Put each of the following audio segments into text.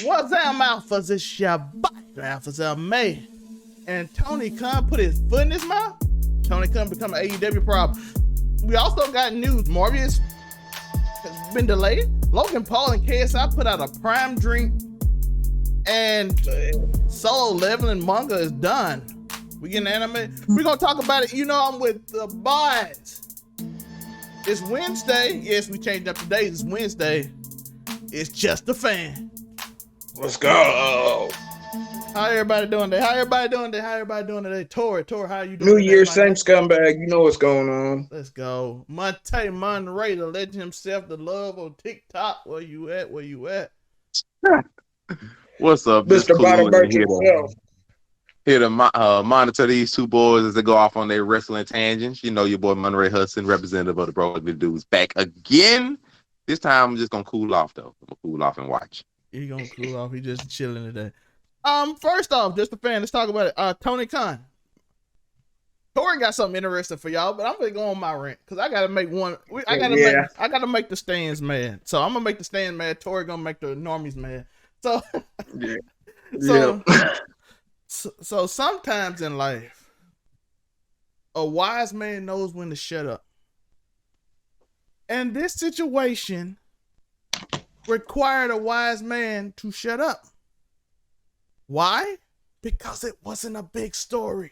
What's up, Alphas? It's your boy, Alphas May. And Tony Khan put his foot in his mouth. Tony Khan become an AEW problem. We also got news. Morbius has been delayed. Logan Paul and KSI put out a prime drink. And Solo leveling manga is done. We getting anime. We're going to talk about it. You know, I'm with the boys. It's Wednesday. Yes, we changed up the days. It's Wednesday. It's just a fan. Let's go. How everybody doing today? How everybody doing today? Tori, how you doing? New today, Year, same scumbag. You know what's going on. Let's go. Monte Monterey, the legend himself, the love on TikTok. Where you at? What's up? Mr. Bottom Birch himself. Here to monitor these two boys as they go off on their wrestling tangents. You know your boy Monterey Hudson, representative of the Bro Ugly Dudes, back again. This time I'm just gonna cool off though. I'm gonna cool off and watch. He gonna cool off. He just chilling today. First off, just a fan. Let's talk about it. Tony Khan. Tori got something interesting for y'all, but I'm gonna go on my rant because I gotta make one. I gotta make the stands mad. So I'm gonna make the stands mad. Tori gonna make the normies mad. So so sometimes in life, a wise man knows when to shut up. And this situation required a wise man to shut up. Why? Because it wasn't a big story.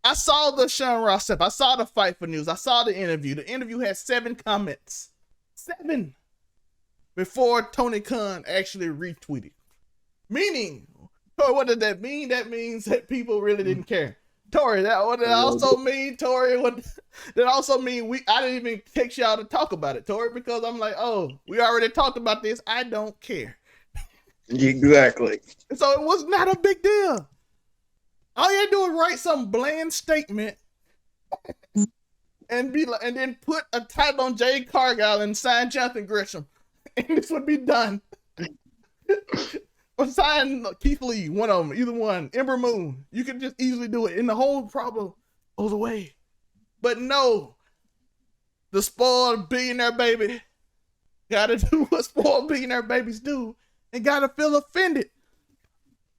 I saw the Sean Ross stuff. I saw the Fight for News. I saw the interview. The interview had 7 comments. 7. Before Tony Khan actually retweeted. Meaning, what does that mean? That means that people really didn't care. Tori, that also mean I didn't even text y'all to talk about it, Tori, because I'm like, oh, we already talked about this. I don't care. Exactly. So it was not a big deal. All you had to do is write some bland statement and then put a title on Jay Cargill and sign Jonathan Gresham, and this would be done. Or sign Keith Lee, one of them, either one, Ember Moon. You could just easily do it, and the whole problem goes away. But no, the spoiled billionaire baby gotta do what spoiled billionaire babies do and gotta feel offended.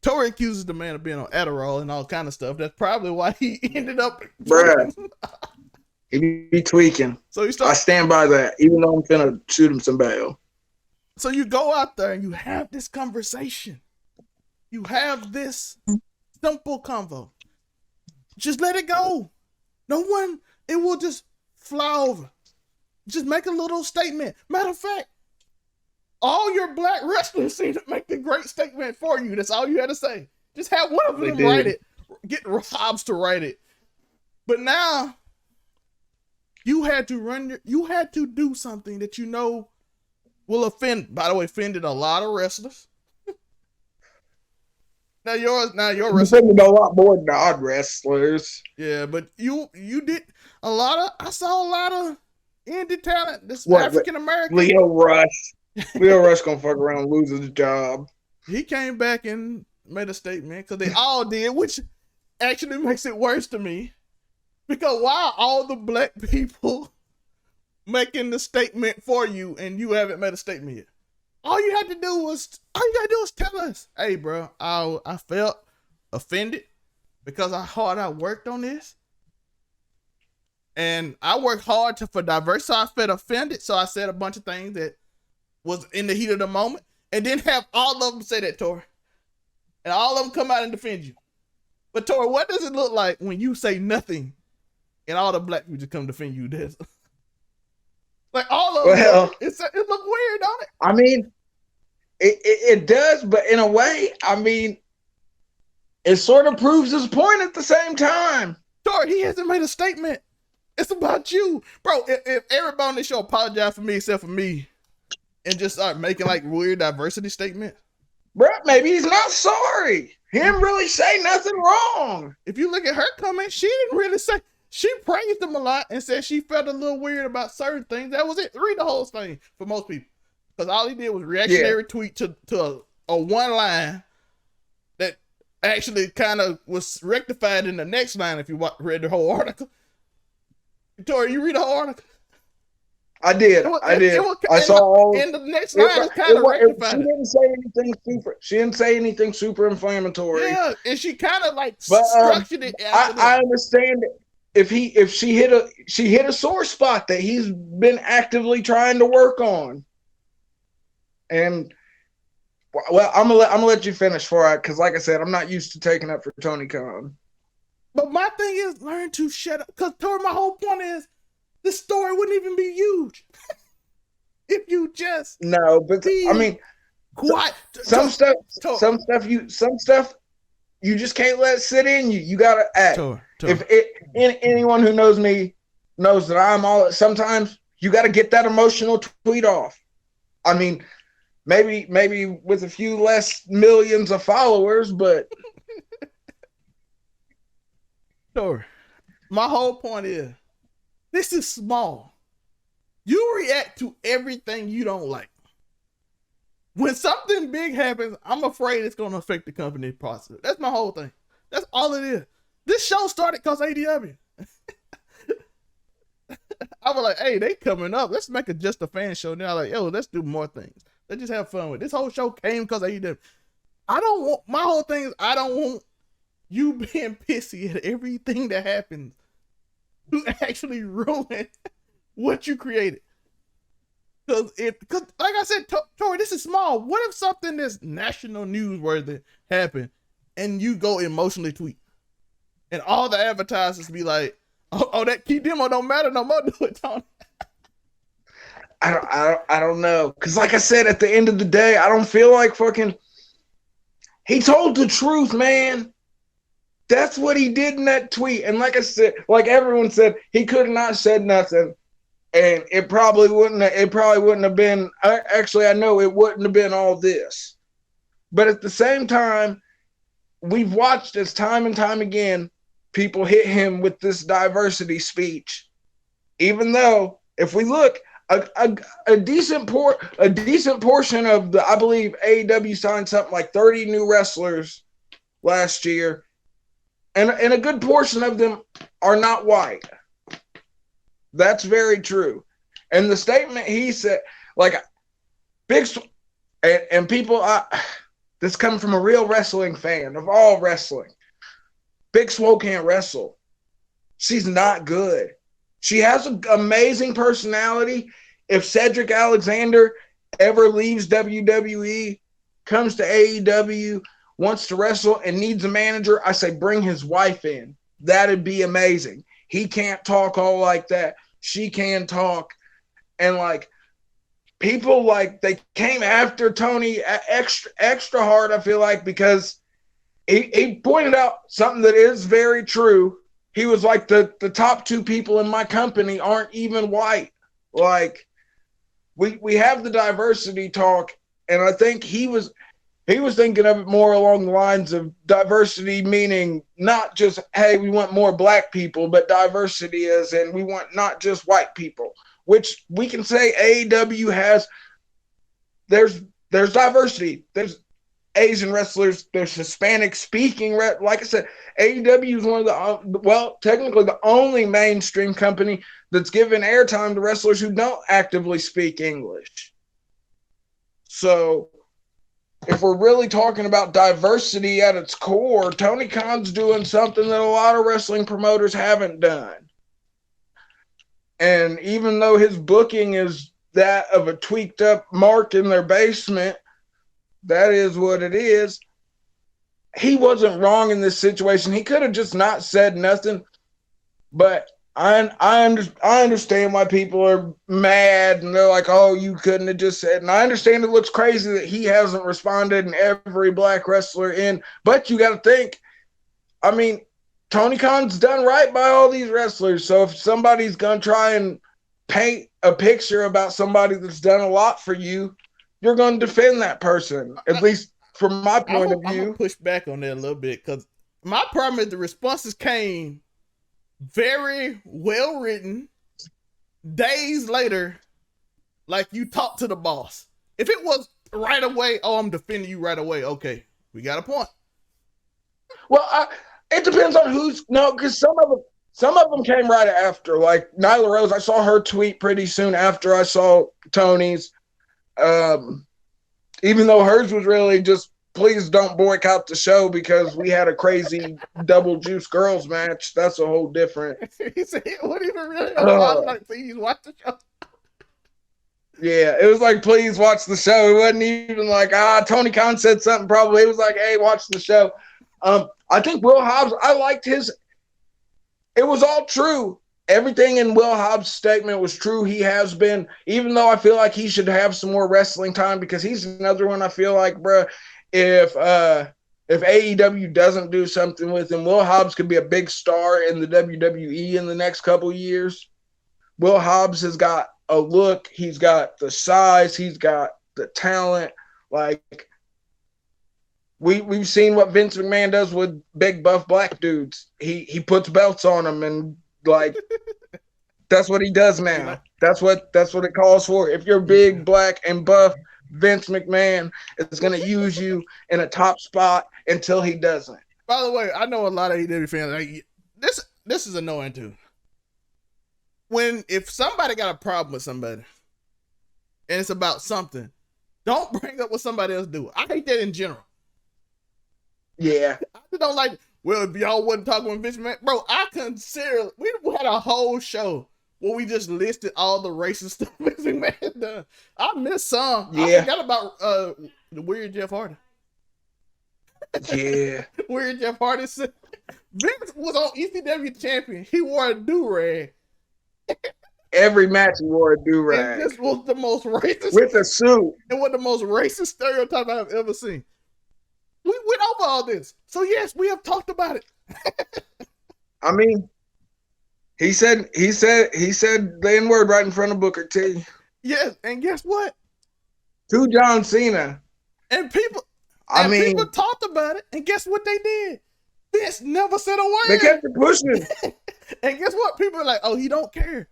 Tori accuses the man of being on Adderall and all kind of stuff. That's probably why he ended up. Bruh, he be tweaking. So I stand by that, even though I'm finna shoot him some bail. So you go out there and you have this conversation. You have this simple convo. Just let it go. It will just fly over. Just make a little statement. Matter of fact, all your black wrestlers seem to make the great statement for you. That's all you had to say. Just have one of them write it. Get Hobbs to write it. But now, you had to do something that you know will offend. By the way, offended a lot of wrestlers. Now your wrestler offended a lot more than odd wrestlers. Yeah, but you did a lot of. I saw a lot of indie talent. This African American Leo Rush. Leo Rush gonna fuck around and lose his job. He came back and made a statement because they all did, which actually makes it worse to me. Because why are all the black people making the statement for you and you haven't made a statement yet? All you gotta do was tell us, hey bro, I felt offended because how hard I worked on this. And I worked hard for diversity, so I felt offended. So I said a bunch of things that was in the heat of the moment. And then have all of them say that, Tori. And all of them come out and defend you. But Tori, what does it look like when you say nothing and all the black people just come defend you? This like all of them. It look weird, don't it? I mean, it does, but in a way, I mean, it sort of proves his point at the same time. Tori, he hasn't made a statement. It's about you. Bro, if everybody on this show apologize for me except for me and just start making like weird diversity statements. Bro, maybe he's not sorry. He didn't really say nothing wrong. If you look at her comment, she didn't really say. She praised him a lot and said she felt a little weird about certain things. That was it. Read the whole thing for most people. Because all he did was reactionary tweet to a one line that actually kind of was rectified in the next line if you read the whole article. Tori, you read the whole article? I did. I saw all. And the next line is kind of She rectified. didn't say anything super. She didn't say anything super inflammatory. Yeah, and she kind of like But structured it after I understand if she hit a sore spot that he's been actively trying to work on. And well, I'm gonna let you finish because like I said, I'm not used to taking up for Tony Khan. But my thing is learn to shut up. Because my whole point is this story wouldn't even be huge if you just I mean, quiet. Some stuff you just can't let sit in you. You gotta act. Anyone who knows me knows that I'm all. Sometimes you got to get that emotional tweet off. I mean, maybe with a few less millions of followers, but sure. My whole point is this is small. You react to everything you don't like. When something big happens, I'm afraid it's going to affect the company positive. That's my whole thing. That's all it is. This show started because AEW. I was like, hey, they coming up. Let's make it just a fan show. Now, like, yo, let's do more things. Let's just have fun with it. This whole show came because AEW. My whole thing is I don't want you being pissy at everything that happens to actually ruin what you created. Because like I said, Tori, this is small. What if something that's national newsworthy happened and you go emotionally tweet and all the advertisers be like, oh that key demo don't matter no more, do it, Tony? I don't know. Because like I said, at the end of the day, I don't feel like fucking. He told the truth, man. That's what he did in that tweet. And like I said, like everyone said, he could have not said nothing. And it probably wouldn't have been, actually, I know it wouldn't have been all this. But at the same time, we've watched as time and time again, people hit him with this diversity speech. Even though, if we look, a decent portion of I believe AEW signed something like 30 new wrestlers last year. And a good portion of them are not white. That's very true. And the statement he said, like, Big Swole, and people, this coming from a real wrestling fan of all wrestling. Big Swole can't wrestle. She's not good. She has an amazing personality. If Cedric Alexander ever leaves WWE, comes to AEW, wants to wrestle, and needs a manager, I say bring his wife in. That'd be amazing. He can't talk all like that. She can talk. And like people like they came after Tony extra hard, I feel like, because he pointed out something that is very true. He was like the top two people in my company aren't even white. Like we have the diversity talk, and I think he was thinking of it more along the lines of diversity, meaning not just, hey, we want more black people, but diversity is, and we want not just white people, which we can say AEW has. There's diversity. There's Asian wrestlers. There's Hispanic speaking. Like I said, AEW is one of the, technically the only mainstream company that's given airtime to wrestlers who don't actively speak English. So if we're really talking about diversity at its core, Tony Khan's doing something that a lot of wrestling promoters haven't done. And even though his booking is that of a tweaked up mark in their basement, that is what it is. He wasn't wrong in this situation. He could have just not said nothing. But I understand why people are mad and they're like, oh, you couldn't have just said. And I understand it looks crazy that he hasn't responded and every black wrestler in. But you got to think, I mean, Tony Khan's done right by all these wrestlers. So if somebody's going to try and paint a picture about somebody that's done a lot for you, you're going to defend that person, at least from my point of view. I'm going to push back on that a little bit because my problem is the responses came very well written days later, like you talked to the boss. If it was right away, oh, I'm defending you right away, okay, we got a point. Well, it depends on because some of them, Some of them came right after. Like Nyla Rose, I saw her tweet pretty soon after I saw Tony's. Even though hers was really just, please don't boycott the show because we had a crazy double juice girls match. That's a whole different. He said, "What even really?" I was like, "Please watch the show." Yeah, it was like, please watch the show. It wasn't even like, Tony Khan said something probably. It was like, hey, watch the show. I think Will Hobbs, I liked his, it was all true. Everything in Will Hobbs' statement was true. He has been, even though I feel like he should have some more wrestling time because he's another one I feel like, bro, if AEW doesn't do something with him, Will Hobbs could be a big star in the WWE in the next couple years. Will Hobbs has got a look, he's got the size, he's got the talent. Like we've seen what Vince McMahon does with big buff black dudes. He puts belts on them and like that's what he does now. That's what it calls for. If you're big, black, and buff, Vince McMahon is going to use you in a top spot until he doesn't. By the way, I know a lot of AEW fans. Like, this is annoying too. If somebody got a problem with somebody and it's about something, don't bring up what somebody else do. I hate that in general. Yeah. I just don't like, well, if y'all wasn't talking with Vince McMahon, bro, we had a whole show where we just listed all the racist stuff Vince McMahon done. I missed some. Yeah. I forgot about the weird Jeff Hardy. Yeah. Weird Jeff Hardy said Vince was on ECW champion. He wore a do-rag. Every match he wore a do-rag. And this was the most racist. With a suit. And what the most racist stereotype I've ever seen. We went over all this. So yes, we have talked about it. I mean, he said the N-word right in front of Booker T. Yes, and guess what? To John Cena. And people talked about it, and guess what they did? Vince never said a word. They kept it pushing. And guess what? People are like, oh, he don't care.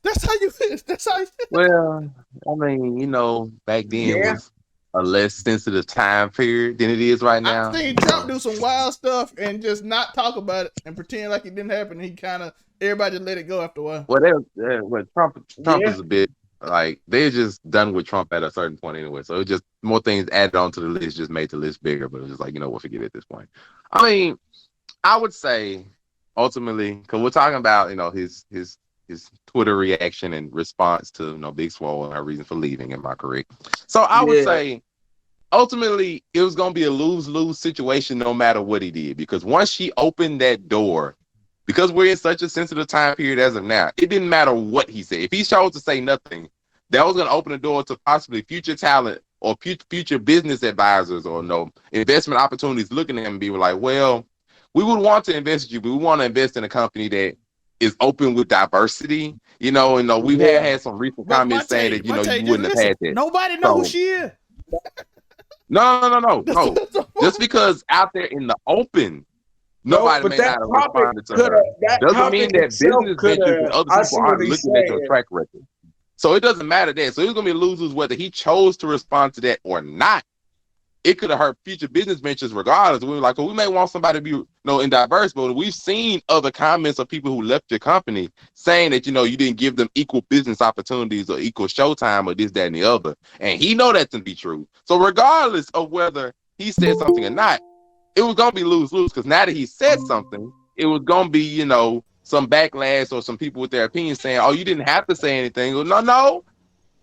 That's how you feel. That's how you feel. Well, I mean, back then was a less sensitive time period than it is right now. I've seen Trump do some wild stuff and just not talk about it and pretend like it didn't happen. He everybody just let it go after a while. Well, Trump is a bit like they're just done with Trump at a certain point anyway. So it's just more things added onto the list, just made the list bigger. But it's just like, we'll forget it at this point. I mean, I would say ultimately, because we're talking about his Twitter reaction and response to Big Swole and her reason for leaving. Am I correct? So I would say ultimately it was going to be a lose-lose situation no matter what he did, because once she opened that door, because we're in such a sensitive time period as of now, it didn't matter what he said. If he chose to say nothing, that was going to open the door to possibly future talent or future business advisors or investment opportunities looking at him and be like, well, we would want to invest in you, but we want to invest in a company that is open with diversity, and we've had some recent comments saying that, you wouldn't have had that. Nobody knows who she is. No. Just because out there in the open, nobody may not have responded to her. Doesn't mean that business ventures and other people aren't looking at your track record. So it doesn't matter that. So it's going to be a lose-lose whether he chose to respond to that or not. It could have hurt future business ventures regardless. We were like, well, we may want somebody to be, in diverse, but we've seen other comments of people who left your company saying that, you didn't give them equal business opportunities or equal showtime or this, that, and the other. And he know that to be true. So regardless of whether he said something or not, it was going to be lose-lose, because now that he said something, it was going to be, some backlash or some people with their opinions saying, oh, you didn't have to say anything. Well, no.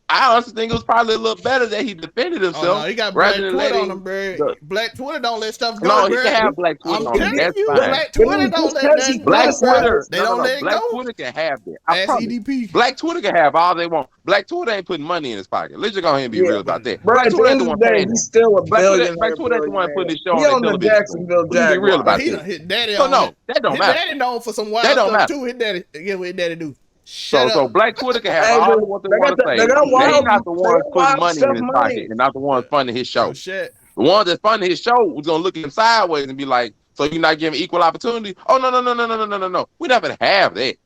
I honestly think it was probably a little better that he defended himself. Oh, no, he got Black Twitter on him, bro. Black Twitter don't let stuff go. No, he can have Black Twitter on him. That's fine. Black Twitter don't let that go. Black Twitter, they don't let it Black go. Twitter can have that. Ask EDP. Black Twitter can have all they want. Black Twitter ain't putting money in his pocket. Let's just go ahead and be real about that. Bro, Black Twitter ain't the one paying. He's still a billionaire. Black Twitter ain't the one putting his show on the television. Jacksonville Jaguars. Be real about He that. done hit daddy So on no, that don't matter. Daddy known for some wild stuff too. Hit daddy. Guess what daddy do? So Black Twitter can have all what they want to say. They're not the ones putting money in his pocket. They're not the ones funding his show. The ones that funding his show was gonna look at him sideways and be like, "So you're not giving equal opportunity?" Oh no. We're not gonna have that.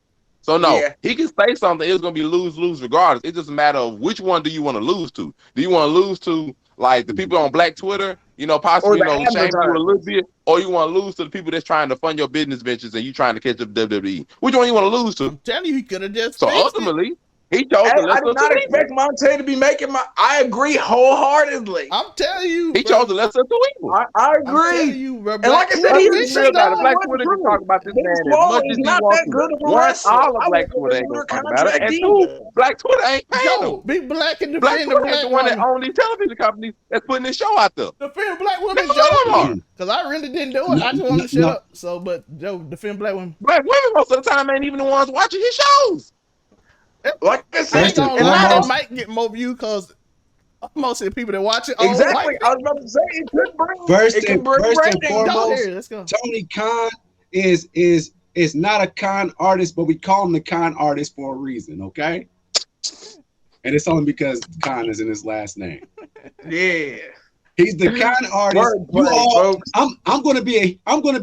So no, he can say something. It's gonna be lose regardless. It doesn't matter of which one do you want to lose to. Do you want to lose to Like the people on Black Twitter, you know, possibly, you know, shame you a little bit, or you want to lose to the people that's trying to fund your business ventures and you trying to catch up to WWE. Which one you want to lose to? I'm telling you, he could have just So fixed ultimately, he chose the I lesser did of not two expect evils. Monte to be making my. I agree wholeheartedly. I'm telling you, He bro. chose the lesser of two evils. I I'm telling agree. you, bro. And like I said, Let's he be was real about it. still Black wasn't Twitter can true. talk about this Big man as Swole much is as he not wants that to. good of a One, wrestler. all of I Black wouldn't Twitter have ain't under gonna talk about it. contract And either. two, Black Twitter ain't paying Joe, him. Big Black and Black defend the Twitter ain't black the one that woman. owns these television companies that's putting this show out there. Defend black women, None of Joe. them are. Because I really didn't do it. I just wanted to shut up. So, but Joe, defend black women. Black women most of the time ain't even the ones watching his shows. Like I I said, ain't gonna and lie, not it all, might get more views because most of the people that watch it, exactly. white I was about to say it could bring First can and bring ratings. Go foremost, here, let's go. Tony Khan is not a con artist, but we call him the con artist for a reason, okay? And it's only because Khan is in his last name. Yeah. He's the con artist. Wordplay, You all, folks. I'm gonna be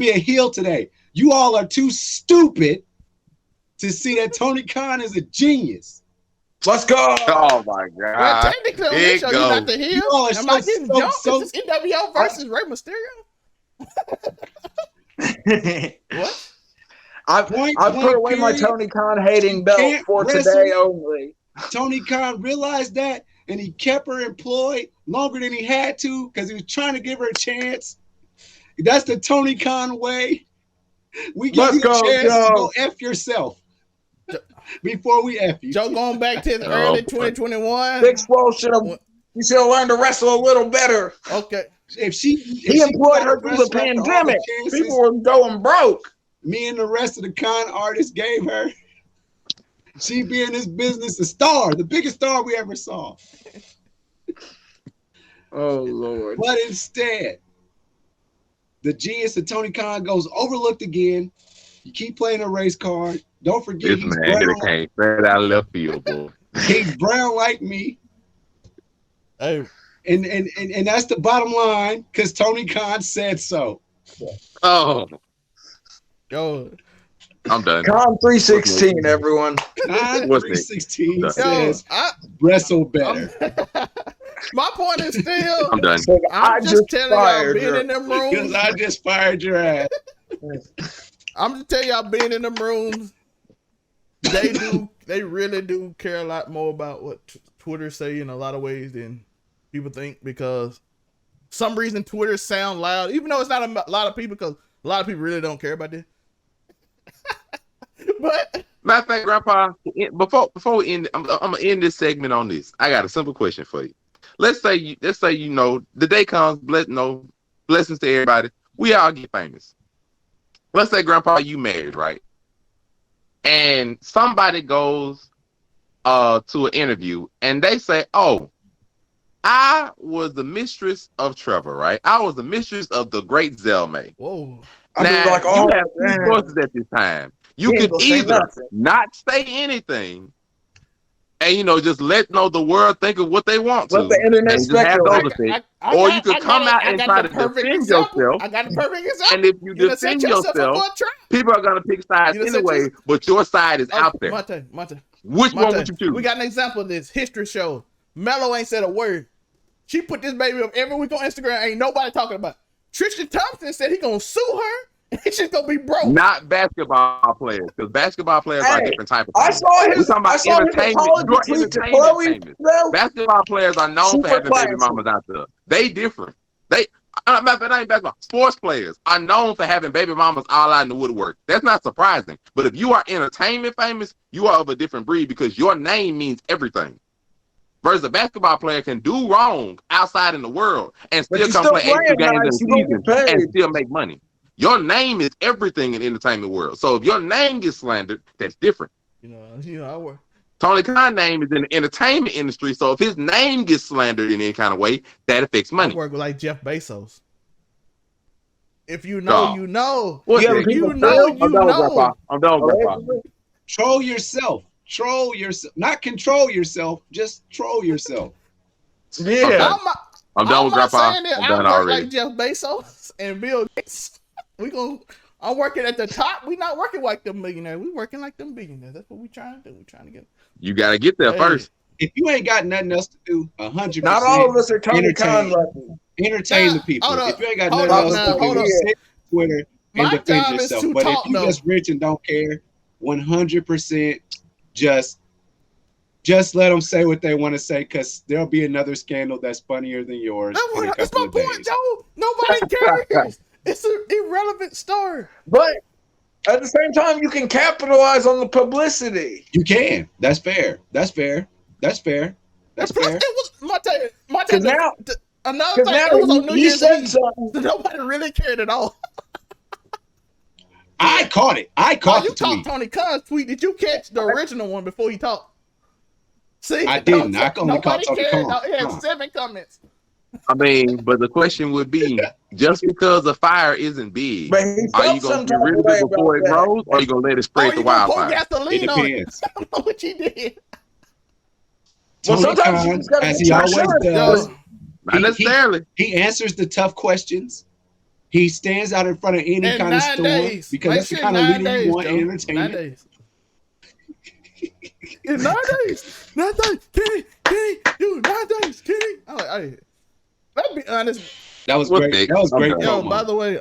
a heel today. You all are too stupid to see that Tony Khan is a genius. Let's go. Oh my Well, God. technically on this show, you're not the heel. You all are Am I getting jumped? so Is this NWO versus Rey Mysterio? What? I Point put blank away my period. Tony Khan hating You belt can't for wrestle. today only. Tony Khan realized that, and he kept her employed longer than he had to because he was trying to give her a chance. That's the Tony Khan way. We give Let's you a go, chance to Joe. go F yourself before we F you. Joe going back to the Oh, early boy. 2021. Big Swole should have learned to wrestle a little better. Okay. If she He employed her through the pandemic. People were going broke. me and the rest of the con artists gave her, she'd be in this business a star, the biggest star we ever saw. Oh Lord. But instead, the genius of Tony Khan goes overlooked again. You keep playing a race card. Don't forget This he's man brown. came straight out of left field, boy. He's brown like me. Hey, And that's the bottom line, because Tony Khan said so. Oh, yo, I'm done. Con 316, everyone. Khan What's 316 Yo, says I, wrestle better. my point is still, I'm done. I'm just telling y'all, being in them Because rooms, I just fired your ass. I'm just telling y'all, being in them rooms, they really do care a lot more about what Twitter say in a lot of ways than people think, because some reason Twitter sound loud, even though it's not a lot of people, because a lot of people really don't care about this. But Matter of fact, Grandpa, before we end, I'm gonna end this segment on this. I got a simple question for you. Let's say you know the day comes, blessings to everybody. We all get famous. Let's say, Grandpa, you married, right? And somebody goes to an interview and they say, "Oh, I was the mistress of Trevor, right? I was the mistress of the great Zelmay." whoa, Now, Like, you oh, have two man. choices at this time. You He ain't could gonna say either nothing. not say anything and, just let the world think of what they want to. Let the internet and just have speculate. those effects. Or you could come out and try to defend yourself. I got the perfect example. And if you done set defend yourself up yourself, for a trap. people are going to pick sides You done set anyway, yourself- but your side is out there. Monte. Which one would you choose? We got an example of this history show. Mello ain't said a word. She put this baby up every week on Instagram. Ain't nobody talking about it. Tristan Thompson said he gonna sue her and she's gonna be broke. Not basketball players, because basketball players are Hey, different type of I famous. saw We're his talking about entertainment. apology You're tweet to entertainment Chloe, famous. though. Basketball players are known for Super having baby classic. mamas out there. They different. That ain't basketball. Sports players are known for having baby mamas all out in the woodwork. That's not surprising. But if you are entertainment famous, you are of a different breed because your name means everything. Versus a basketball player can do wrong outside in the world and But still you come still play 82 playing games in nice, a you gonna season get and paid. still make money. Your name is everything in the entertainment world. So if your name gets slandered, that's different. I work. Tony Khan's name is in the entertainment industry, so if his name gets slandered in any kind of way, that affects money. I work with like Jeff Bezos. If you know, you know. What Yeah, the- but people You know, feel- you I'm done with know. Grandpa. I'm done with Grandpa. Troll yourself. Troll yourself. Not control yourself. Just troll yourself. Yeah. I'm done with Grandpa. I'm I done work already. like Jeff Bezos and Bill Gates. I'm working at the top. We not working like them millionaires. We working like them billionaires. That's what we trying to do. We trying to get. You got to get there Hey, first. if you ain't got nothing else to do, 100%. Not all of us are Tony Khan entertain the people. Hold If up, you ain't got hold nothing up else now, to hold do, up. sit on Twitter and My defend job is yourself. to But talk, if you though. just rich and don't care, 100% just let them say what they want to say, because there'll be another scandal that's funnier than yours in a That's couple my of point, days. Joe. Nobody cares. It's an irrelevant story. But at the same time, you can capitalize on the publicity. You can. That's fair. That's fair. That's fair. That's Plus, fair. it was my Because now, another thing. now It was on New he Year's said Eve, something. so nobody really cared at all. I caught it. I caught you the caught tweet. Tony Khan's tweet. Did you catch the original one before he talked? See, I didn't. I only caught nobody Tony cared. Khan. It had 7 comments. I mean, but the question would be, just because the fire isn't big, But he are you felt going some to get type rid of of way it before about it that. grows, or are you going to let it spread the you gonna pour wildfire? It gasoline on it? depends. I don't know what you did. Well, Tony sometimes you Khan, just gotta as get he your always shot. does, Not necessarily. he answers the tough questions. He stands out in front of any In kind of 9 storm days. because Make that's the sure kind of 9 leader days, you want in Joe. entertainment. 9 days. In 9 days. 9 days. Kenny, dude, 9 days. Kenny. I'm like, hey, let's be honest. That was What's great. next? That was great Okay. Yo, promo. by the way,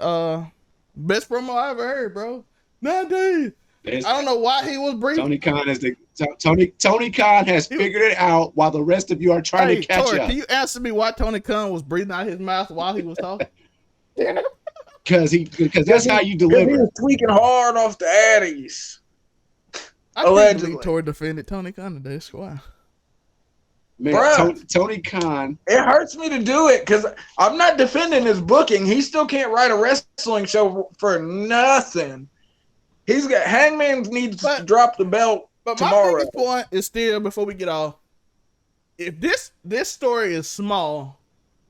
best promo I ever heard, bro. 9 days. I don't know why he was breathing. Tony Khan is Tony Khan has figured it out while the rest of you are trying to catch Tori, up. can you answer me why Tony Khan was breathing out his mouth while he was talking? Because that's how you He deliver. was tweaking hard off the Addies. I can't Allegedly. believe Tori defended Tony Khan today. Why? Man, Bruh. Tony Khan. It hurts me to do it because I'm not defending his booking. He still can't write a wrestling show for nothing. He's got Hangman needs to drop the belt But tomorrow. my biggest point is still, before we get off, if this story is small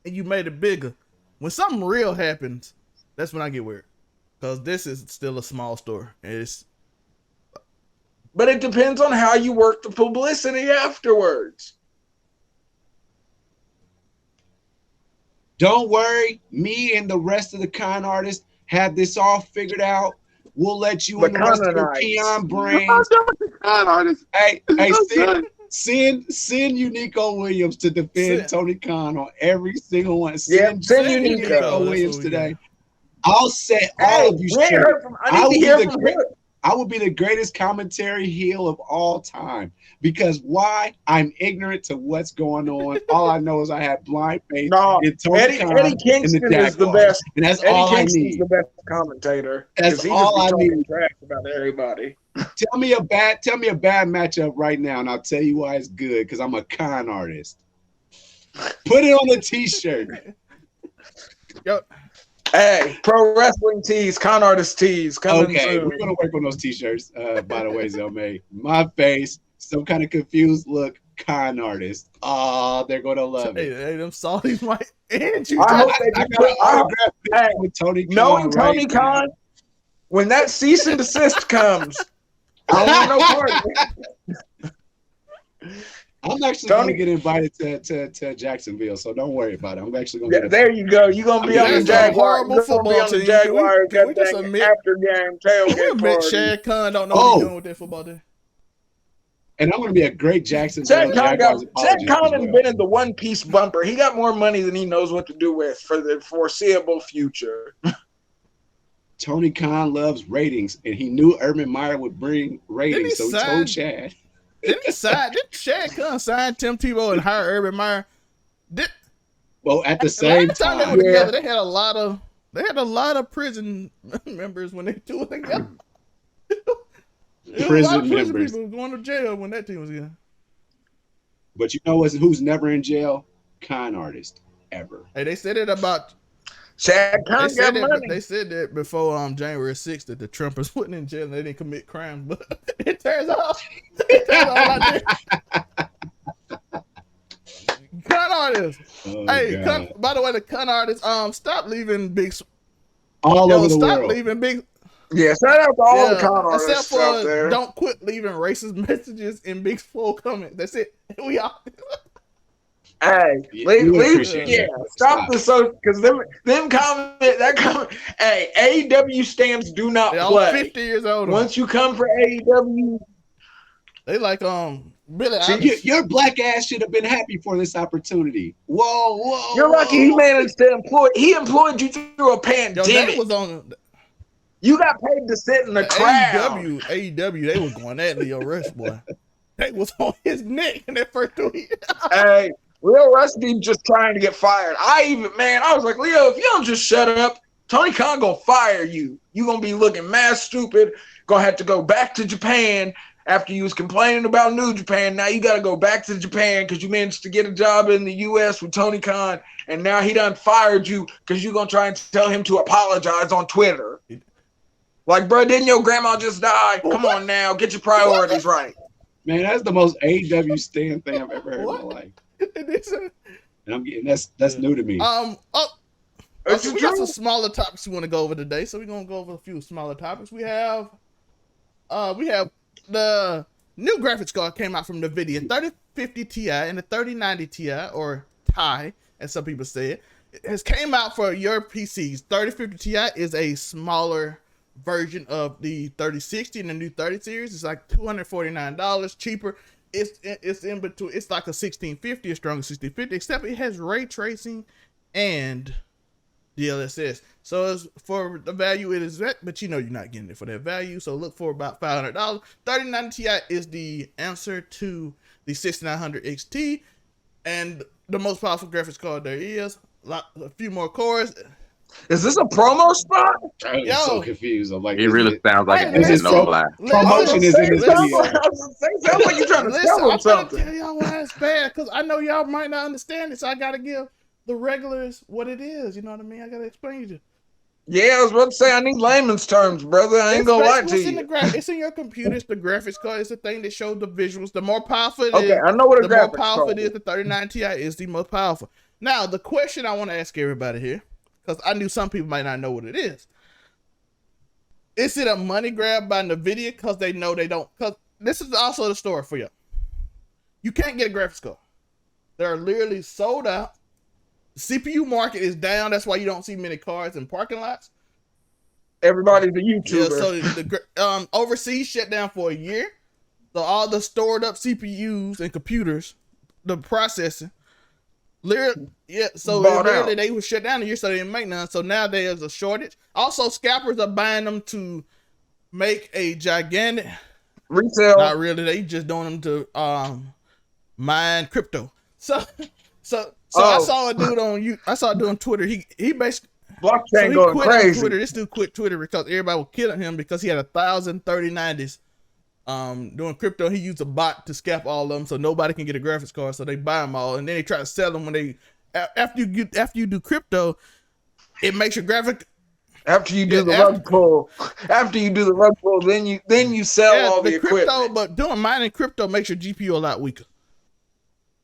and you made it bigger, when something real happens, that's when I get weird. Because this is still a small story. But it depends on how you work the publicity afterwards. Don't worry, me and the rest of the con artists have this all figured out. We'll let you and the rest of your peon brains. Hey, send Uniqo Williams to defend Tony Khan on every single one. Send Uniqo Williams today. I'll set all of you straight. I will be the greatest commentary heel of all time. Because why? I'm ignorant to what's going on. All I know is I have blind faith in Tony Khan Eddie Kingston and the is the best. And that's Eddie all Kingston's I need. the best commentator. That's he all I need. Trash about everybody. Tell me a bad matchup right now, and I'll tell you why it's good. Because I'm a con artist. Put it on a t-shirt. Yo. Hey, pro wrestling tees, con artist tees. Okay, we're gonna work on those t-shirts. By the way, Zelmay, my face, some kind of confused look, con artist. Oh, they're gonna love it. Hey, them salties might. And I hope they I got an autograph with Tony Khan. Knowing Tony Khan, when that cease and desist comes, I don't want no part of it. I'm actually going to get invited to Jacksonville, so don't worry about it. I'm actually going to. There you go. You're going to be on the Jaguars. Horrible football team. Jaguars Can we just admit after game tailgate admit party. Shad Khan don't know what he's doing with that football team? And I'm going to be a great Jacksonville Jaguars apologist. Shad Khan has been in the One Piece bumper. He got more money than he knows what to do with for the foreseeable future. Tony Khan loves ratings, and he knew Urban Meyer would bring ratings, so he told Shad. Didn't Shad Khan sign Tim Tebow and hire Urban Meyer? Well, at the same time, they were together, they had a lot of prison members when they two were together. Prison members people going to jail when that team was together. But you know who's never in jail? Con artist ever. Hey, they said it about Shad Khan got money. They said that before January 6th that the Trumpers wasn't in jail and they didn't commit crimes, but it turns out like that. Con artists. By the way, the con artists, stop leaving Big all over the world. Stop leaving Big. Yeah, shout out to all the con artists except for out there. Don't quit leaving racist messages in Big Swole comments. That's it. We all. Hey, stop the social because them comment. Hey, AEW stamps do not They're play. all 50 years old. Once you come for AEW, they like Billy, Your black ass should have been happy for this opportunity. Whoa. You're lucky he managed to employ. He employed you through a pandemic. Yo, they was on. You got paid to sit in the crowd. AEW, they was going at Leo Rush, boy. They was on his neck in that first tweet. Hey, Leo Rush be just trying to get fired. I was like, Leo, if you don't just shut up, Tony Khan gonna fire you. You gonna be looking mad stupid. Gonna have to go back to Japan after you was complaining about New Japan. Now you got to go back to Japan because you managed to get a job in the U.S. with Tony Khan, and now he done fired you because you're going to try and tell him to apologize on Twitter. Like, bro, didn't your grandma just die? Come on now, get your priorities right. Man, that's the most AEW stand thing I've ever heard in my life. And I'm getting that's new to me. So we got some smaller topics we want to go over today, so we're gonna go over a few smaller topics. We have the new graphics card came out from NVIDIA, 3050 Ti and the 3090 Ti, or Ti, as some people say it. It has came out for your PCs. 3050 Ti is a smaller version of the 3060 and the new 30 series. It's like $249 cheaper. It's in between. It's like a 1650, a stronger 1650, except it has ray tracing and DLSS. So as for the value it is at, but you know you're not getting it for that value. So look for about $500. 3090 Ti is the answer to the 6900 XT, and the most powerful graphics card there is. A few more cores. Is this a promo spot? I'm so confused. I'm like, it really sounds like this is so promotion is in the video. Sounds like you're trying to sell them something. I'm tell y'all why it's bad, because I know y'all might not understand it, so I gotta give the regulars what it is. You know what I mean? I gotta explain to you. Yeah, I was about to say I need layman's terms, brother. I ain't gonna lie to you. It's in your computer. It's the graphics card. It's the thing that shows the visuals. The more powerful it is, I know what the more powerful it is. The 3090 Ti is the most powerful. Now, the question I want to ask everybody here, because I knew some people might not know what it is. Is it a money grab by NVIDIA because they know they don't? Because this is also the story for you. You can't get a graphics card. They're literally sold out. The CPU market is down. That's why you don't see many cars in parking lots. Everybody's a YouTuber. Yeah, so the overseas shut down for a year. So all the stored up CPUs and computers, the processing, literally they were shut down a year, so they didn't make none. So now there's a shortage. Also, scalpers are buying them to make a gigantic retail. Not really. They just doing them to mine crypto. So I saw a dude on Twitter. He basically blockchain going crazy. Twitter. This dude quit Twitter because everybody was killing him because he had 1,000 3090s doing crypto. He used a bot to scalp all of them so nobody can get a graphics card. So they buy them all, and then they try to sell them when they after you do crypto, it makes your graphic. After you do the rug pull, then you sell all the equipment. Crypto, but doing mining crypto makes your GPU a lot weaker.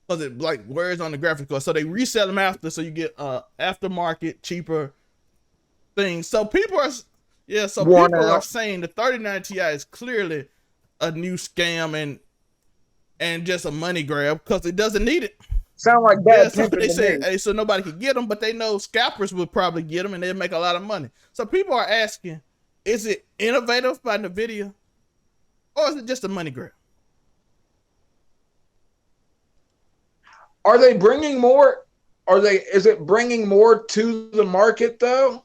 Because it like wears on the graphics card. So they resell them after, so you get aftermarket, cheaper things. So people are saying the 3090 Ti is clearly a new scam and just a money grab because it doesn't need it. Sound like bad. So they say, hey, so nobody can get them, but they know scalpers will probably get them and they'll make a lot of money. So people are asking, is it innovative by NVIDIA or is it just a money grab? Are they bringing more? Is it bringing more to the market though,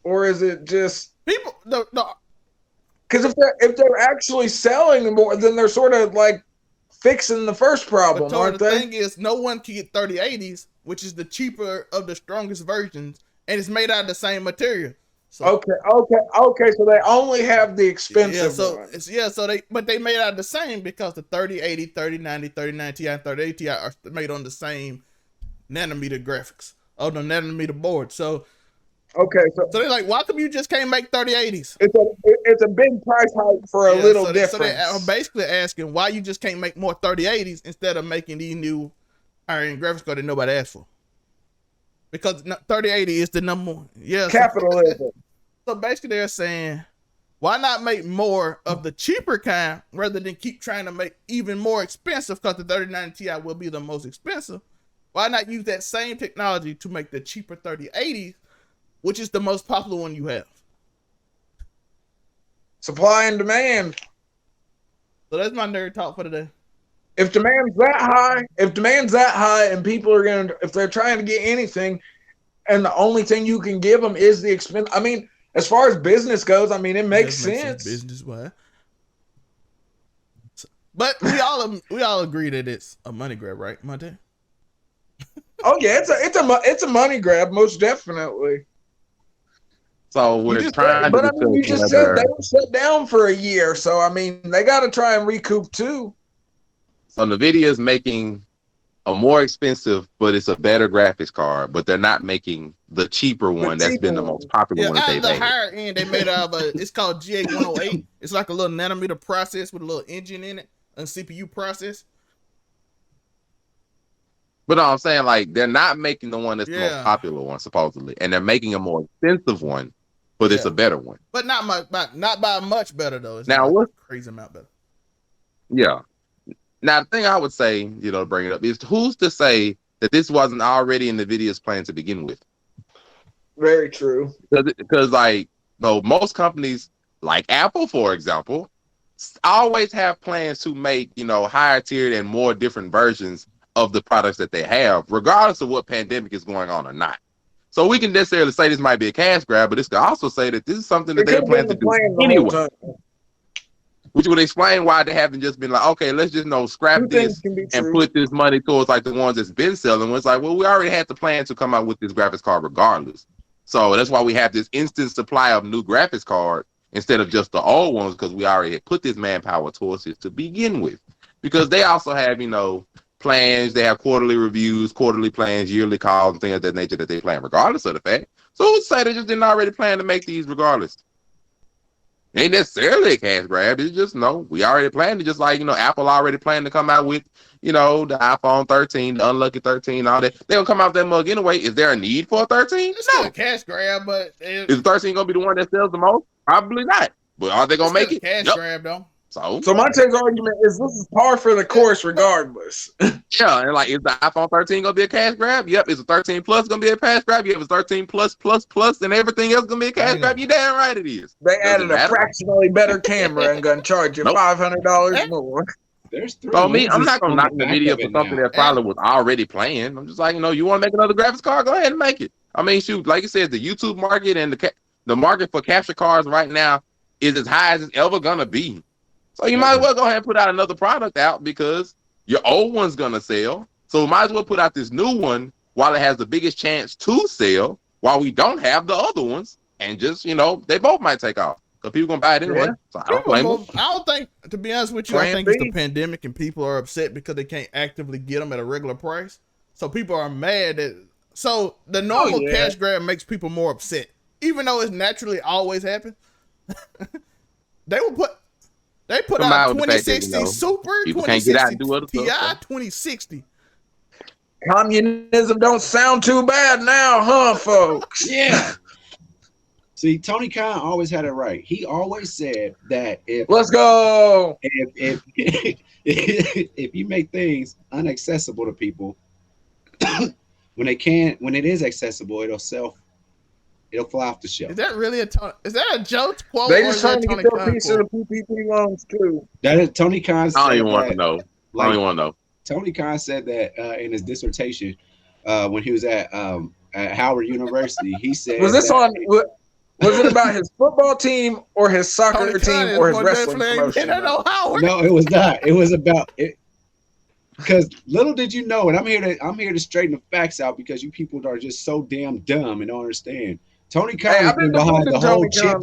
or is it just people? Because if they're actually selling more, then they're sort of like fixing the first problem, aren't they? The thing is, no one can get 3080s, which is the cheaper of the strongest versions, and it's made out of the same material. So, okay. So they only have the expensive ones. But they made out of the same because the 3080, 3090, 3090 Ti, and 3080 Ti are made on the same nanometer graphics on the nanometer board. So they're like, why come you just can't make 3080s? It's a big price hike for a little difference. So they are basically asking why you just can't make more 3080s instead of making these new higher-end graphics cards that nobody asked for. Because 3080 is the number one. Yeah, capitalism. So basically they're saying, why not make more of the cheaper kind rather than keep trying to make even more expensive because the 3090 Ti will be the most expensive. Why not use that same technology to make the cheaper 3080s, which is the most popular one you have? Supply and demand. So that's my nerd talk for today. if demand's that high, and people are if they're trying to get anything, and the only thing you can give them is the expense. I mean, as far as business goes, I mean, it makes sense. Business wise. But we all agree that it's a money grab, right, Monte? Oh yeah, it's a money grab, most definitely. So we're trying but I mean, you just said they were shut down for a year, so I mean, they got to try and recoup too. So NVIDIA is making a more expensive, but it's a better graphics card, but they're not making the cheaper one that's been the most popular one that they've the higher end they made out of it's called G8108. It's like a little nanometer process with a little engine in it, a CPU process. But no, I'm saying, like, they're not making the one that's the most popular one, supposedly, and they're making a more expensive one, but it's a better one. But not by much better though. It's now what's crazy amount better? Yeah. Now the thing I would say, to bring it up is, who's to say that this wasn't already in NVIDIA's plan to begin with? Very true. Because most companies, like Apple, for example, always have plans to make higher tiered and more different versions of the products that they have, regardless of what pandemic is going on or not. So we can necessarily say this might be a cash grab, but this could also say that this is something that they plan to do anyway. Which would explain why they haven't just been like, okay, let's just scrap this and put this money towards like the ones that's been selling. It's like, well, we already had the plan to come out with this graphics card regardless. So that's why we have this instant supply of new graphics card instead of just the old ones, because we already had put this manpower towards it to begin with. Because they also have, plans, they have quarterly reviews, quarterly plans, yearly calls, and things of that nature that they plan regardless of the fact. So who'd say they just didn't already plan to make these regardless? It ain't necessarily a cash grab. It's just we already planned it. Just like Apple already planned to come out with the iPhone 13, the unlucky 13, all that. They'll come out with that mug anyway. Is there a need for a 13? It's still a cash grab, but is the 13 gonna be the one that sells the most? Probably not. But are they gonna make it? Cash grab though. So my take argument is this is par for the course regardless. Yeah, and like, is the iPhone 13 gonna be a cash grab? Yep. Is the 13 Plus gonna be a cash grab? Yep. Is 13 Plus, and everything else gonna be a cash grab? You damn right it is. They added a fractionally better camera and gonna charge you $500 more. There's three. So I'm not gonna knock the video for something that probably was already planned. I'm just like, you want to make another graphics card? Go ahead and make it. I mean, shoot, like you said, the YouTube market and the market for capture cards right now is as high as it's ever gonna be. So you might as well go ahead and put out another product out, because your old one's gonna sell. So might as well put out this new one while it has the biggest chance to sell, while we don't have the other ones, and just they both might take off. So people gonna buy it anyway. So I don't blame them. I don't think, to be honest with you, I think it's the pandemic and people are upset because they can't actively get them at a regular price. So people are mad that the normal cash grab makes people more upset, even though it's naturally always happened. They put out 2060 Super, 2060 Ti, 2060. Communism don't sound too bad now, huh, folks? Yeah. See, Tony Khan always had it right. He always said that let's go. If you make things inaccessible to people, when it is accessible, it'll fly off the shelf. Is that really is that a joke quote? They just trying to get their piece of the PPP loans too. That is Tony Khan. I don't even want to know. I don't even want to know. Tony Khan said that in his dissertation when he was at Howard University. He said, was it about his football team or his soccer team or his wrestling promotion? No, it was not. It was about it. Because little did you know, and I'm here to straighten the facts out, because you people are just so damn dumb and don't understand. Tony Khan has been behind the whole chip.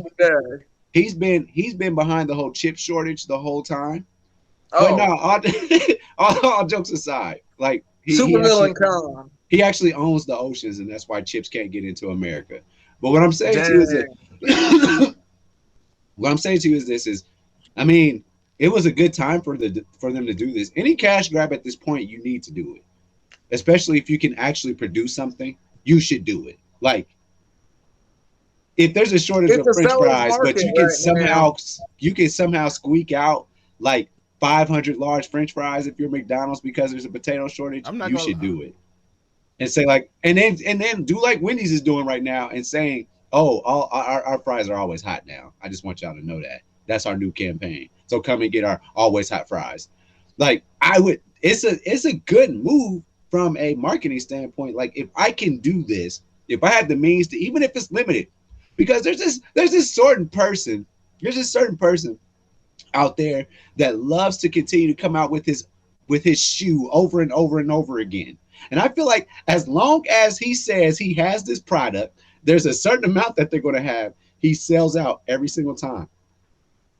He's been behind the whole chip shortage the whole time. But no, all jokes aside, like he actually owns the oceans, and that's why chips can't get into America. But what I'm saying to you is this: I mean, it was a good time for them to do this. Any cash grab at this point, you need to do it, especially if you can actually produce something. You should do it. Like, if there's a shortage of French fries, but you can somehow squeak out like 500 large French fries if you're McDonald's because there's a potato shortage, you should do it. And say and then do like Wendy's is doing right now and saying, "Oh, all our fries are always hot now. I just want y'all to know that. That's our new campaign. So come and get our always hot fries." Like, I would it's a good move from a marketing standpoint. Like if I can do this, if I had the means to, even if it's limited, because there's this certain person, out there that loves to continue to come out with his shoe over and over and over again. And I feel like as long as he says he has this product, there's a certain amount that they're going to have. He sells out every single time.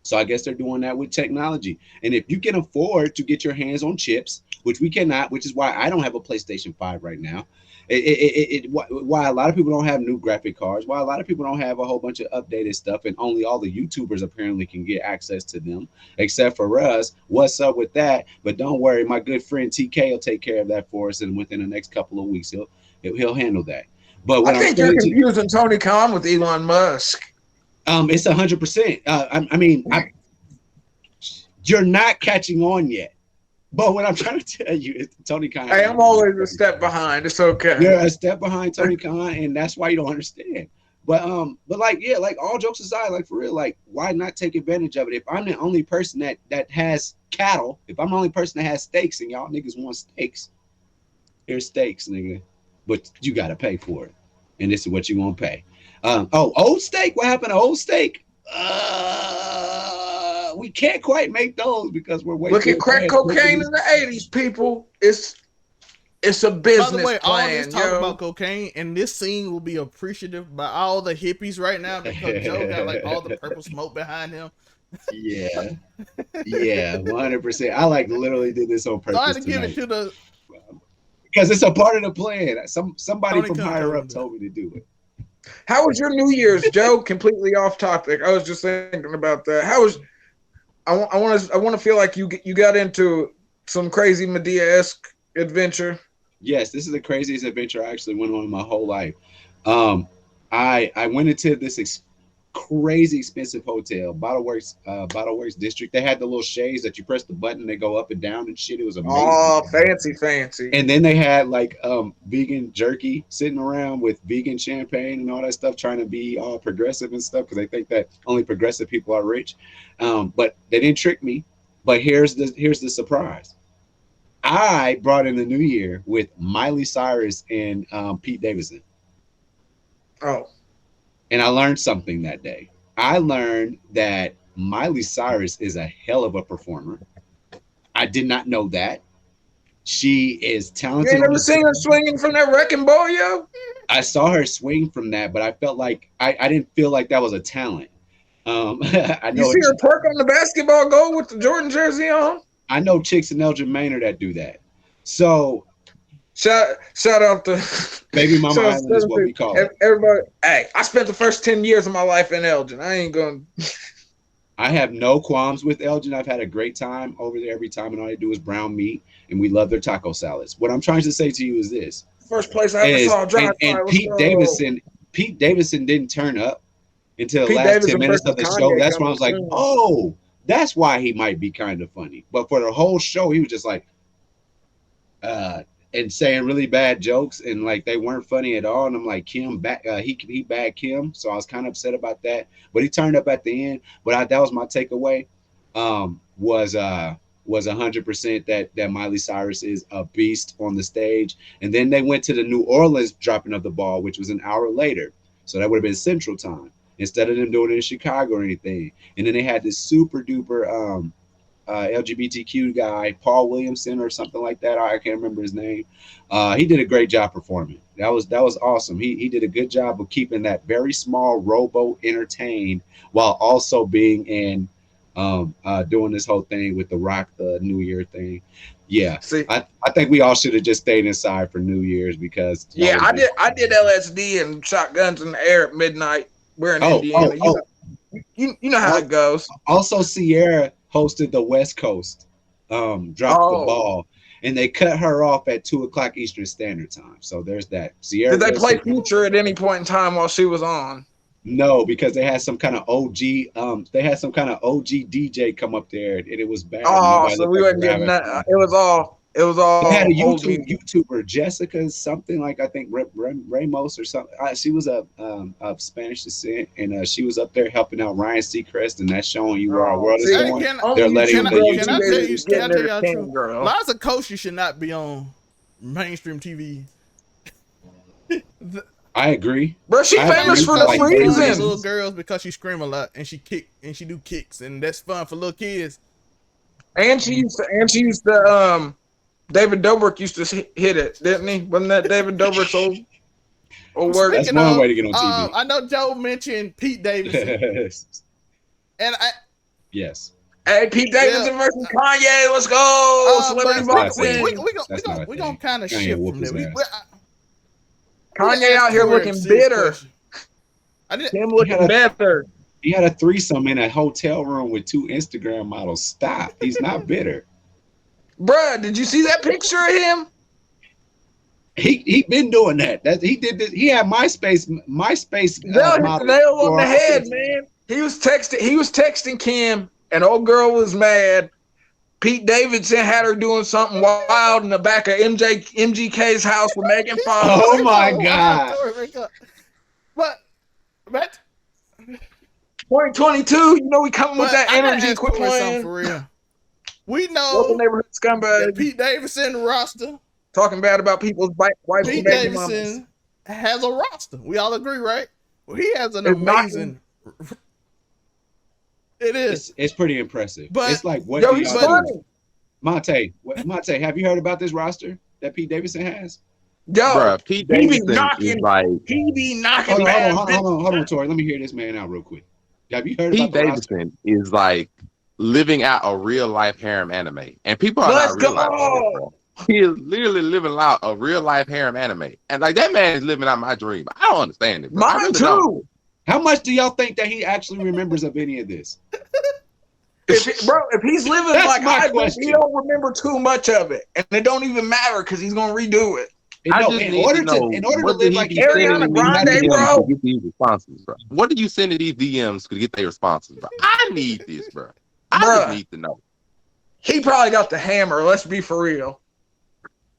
So I guess they're doing that with technology. And if you can afford to get your hands on chips, which we cannot, which is why I don't have a PlayStation 5 right now. Why a lot of people don't have new graphic cards, why a lot of people don't have a whole bunch of updated stuff, and only all the YouTubers apparently can get access to them, except for us. What's up with that? But don't worry, my good friend TK will take care of that for us, and within the next couple of weeks, he'll handle that. But I think you're confusing Tony Khan with Elon Musk. It's 100%. I mean, you're not catching on yet. But what I'm trying to tell you is Tony Khan. Hey, I'm always a step behind. It's okay. You're a step behind Tony Khan, and that's why you don't understand. But like, yeah, like all jokes aside, like for real, like why not take advantage of it? If I'm the only person that has cattle, if I'm the only person that has steaks, and y'all niggas want steaks, here's steaks, nigga. But you gotta pay for it, and this is what you gonna pay. Old steak. What happened to old steak? We can't quite make those because we're waiting. Look at crack cocaine in the 80s, people. It's a business. By the way, all this talk about cocaine and this scene will be appreciative by all the hippies right now because Joe got like all the purple smoke behind him. Yeah, 100%. I like literally did this on purpose. I had to give it to the because it's a part of the plan. Somebody Tony from higher up told me to do it. How was your New Year's, Joe? Completely off topic. I was just thinking about that. How was? I want to feel like you got into some crazy Medea-esque adventure. Yes, this is the craziest adventure I actually went on in my whole life. I went into this crazy expensive hotel, Bottle Works District. They had the little shades that you press the button, they go up and down and shit. It was amazing. Oh, fancy. And then they had like vegan jerky sitting around with vegan champagne and all that stuff, trying to be all progressive and stuff because they think that only progressive people are rich. But they didn't trick me. But here's the surprise. I brought in the new year with Miley Cyrus and Pete Davidson. Oh. And I learned something that day. I learned that Miley Cyrus is a hell of a performer. I did not know that. She is talented. You ain't never seen her swinging from that wrecking ball, yo? I saw her swing from that, but I felt like I didn't feel like that was a talent. I know you see her twerk on the basketball goal with the Jordan jersey on? I know chicks in Elgin Manor that do that. So shout out to Baby Mama Island is what we call it. Everybody, hey, I spent the first 10 years of my life in Elgin. I ain't going to. I have no qualms with Elgin. I've had a great time over there every time, and all they do is brown meat, and we love their taco salads. What I'm trying to say to you is this. First place I ever saw a drive. And Pete Davidson didn't turn up until the last 10 minutes of the show. That's when I was like, oh, that's why he might be kind of funny. But for the whole show, he was just like, and saying really bad jokes, and like they weren't funny at all. And I'm like, Kim, he bagged Kim, so I was kind of upset about that. But he turned up at the end. But that was my takeaway. Was 100% that Miley Cyrus is a beast on the stage. And then they went to the New Orleans dropping of the ball, which was an hour later. So that would have been Central Time instead of them doing it in Chicago or anything. And then they had this super duper LGBTQ guy, Paul Williamson or something like that. I can't remember his name. He did a great job performing. That was awesome. He did a good job of keeping that very small rowboat entertained while also being in doing this whole thing with the Rock, the New Year thing. Yeah, see, I think we all should have just stayed inside for New Year's because I did LSD and shotguns in the air at midnight. We're in Indiana. You know how it goes. Also, Sierra hosted the West Coast, dropped the ball, and they cut her off at 2:00 Eastern Standard Time. So there's that. Sierra. Did they play Future at any point in time while she was on? No, because they had some kind of OG. They had some kind of OG DJ come up there, and it was bad. Oh, so we wouldn't get that. It was all It was all They had a old people. YouTuber, Jessica something like I think Ramos or something. She was of Spanish descent, and she was up there helping out Ryan Seacrest, and that's showing you where our world is see, going. They're letting the can YouTube I tell you? videos Can I go. tell y'all King true? girl. Lots of coaches should not be on mainstream TV. I agree. Bro, she famous for like no reason. Little girls because she scream a lot and she do kicks, and that's fun for little kids. And she used to David Dobrik used to hit it, didn't he? Wasn't that David Dobrik's old word? That's one way to get on TV. I know Joe mentioned Pete Davidson. And yes. Hey, Pete Davidson versus Kanye. Let's go. Celebrity boxing. We're going to kind of shift from there. Kanye out here looking bitter. Him looking better. He had a threesome in a hotel room with 2 Instagram models. Stop. He's not bitter. Bruh, did you see that picture of him? He been doing that. He did this. He had MySpace. Nail on the head, man. He was texting Kim, and old girl was mad. Pete Davidson had her doing something wild in the back of MGK's house with Megan Fox. Oh my God. But 2022, you know we coming with that energy. Quit playing. For real. We know local neighborhood scumbag. Pete Davidson roster. Talking bad about people's wives. Pete Davidson has a roster. We all agree, right? Well, he has an amazing. It is. It's pretty impressive. But it's like what? Yo, he's funny. Monte, have you heard about this roster that Pete Davidson has? Yo, bruh, Pete Davidson is like he be knocking. Hold on, Tori. Let me hear this man out real quick. Have you heard Pete about Davidson is like living out a real life harem anime, and people are not realizing it. He is literally living out a real life harem anime, and like that man is living out my dream. I don't understand it. Bro. Mine too. How much do y'all think that he actually remembers of any of this? If he's living That's like my I do, question. he don't remember too much of it, and it don't even matter because he's gonna redo it. In order to live like Ariana Grande, bro. To get these responses, bro. What do you send to these DMs to get their responses, bro? I need this, bro. I just need to know. He probably got the hammer. Let's be for real.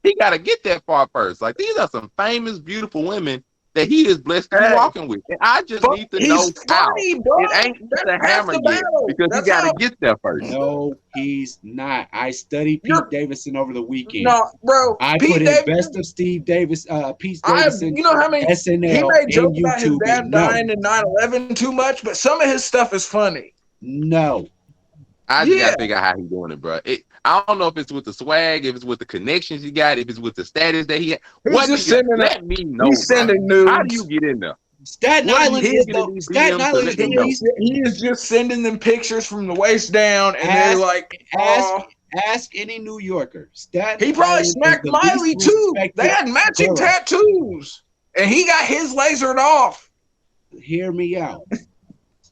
He got to get that far first. Like, these are some famous, beautiful women that he is blessed to be walking with. And I just need to know how. It ain't the hammer yet because he got to get there first. No, he's not. I studied Pete Davidson over the weekend. No, bro. I put in best of Steve Davis, Pete Davidson. You know how many SNL he made jokes about his YouTube. dad dying in 9/11 too much, but some of his stuff is funny. No. I just gotta figure out how he's doing it, bro. I don't know if it's with the swag, if it's with the connections he got, if it's with the status that he had. Let me know. He's sending nudes. How do you get in there? Staten Island is he is just sending them pictures from the waist down, and they're like, ask any New Yorker. He probably smacked Miley too. They had matching tattoos, and he got his lasered off. Hear me out.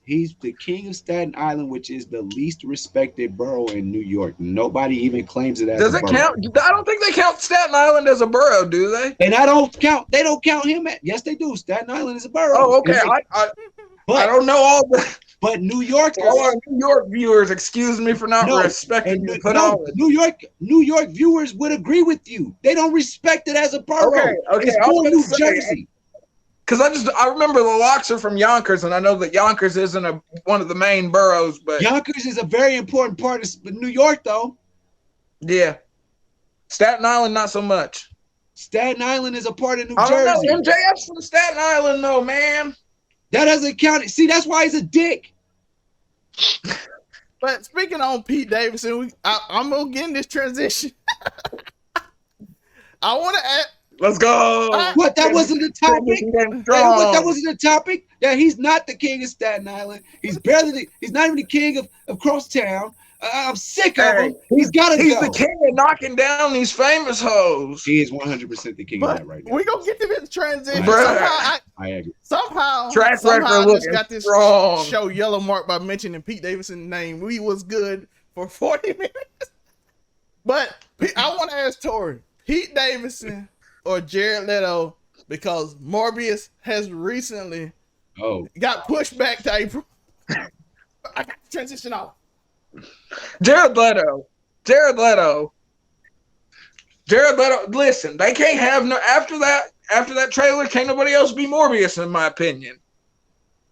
He's the king of Staten Island, which is the least respected borough in New York. Nobody even claims it as Does a it borough. count? I don't think they count Staten Island as a borough, do they? And they don't count him at. Yes, they do. Staten Island is a borough. Oh, okay. I don't know all the. But New Yorkers, all our New York viewers, excuse me for not respecting you. New York viewers would agree with you. They don't respect it as a borough. Okay. It's for New Jersey. Because I remember the Locks are from Yonkers, and I know that Yonkers isn't one of the main boroughs, but Yonkers is a very important part of New York, though. Yeah, Staten Island not so much. Staten Island is a part of New Jersey. I don't know. MJF's from Staten Island, though, man. That doesn't count. See, that's why he's a dick. But speaking on Pete Davidson, I'm gonna get in this transition. I want to add. Let's go. What? That wasn't the topic. That wasn't the topic. Yeah, he's not the king of Staten Island. He's he's not even the king of Crosstown. I'm sick of him. He's got to go. He's the king of knocking down these famous hoes. He is 100% the king of that right now. We're going to get to this transition. I agree. Somehow I just got this strong. show yellow mark by mentioning Pete Davidson's name. We was good for 40 minutes. But I want to ask Tori, Pete Davidson or Jared Leto, because Morbius has recently got pushed back to April. I got to transition off. Jared Leto. Jared Leto, listen, they can't have no after that trailer, can't nobody else be Morbius, in my opinion.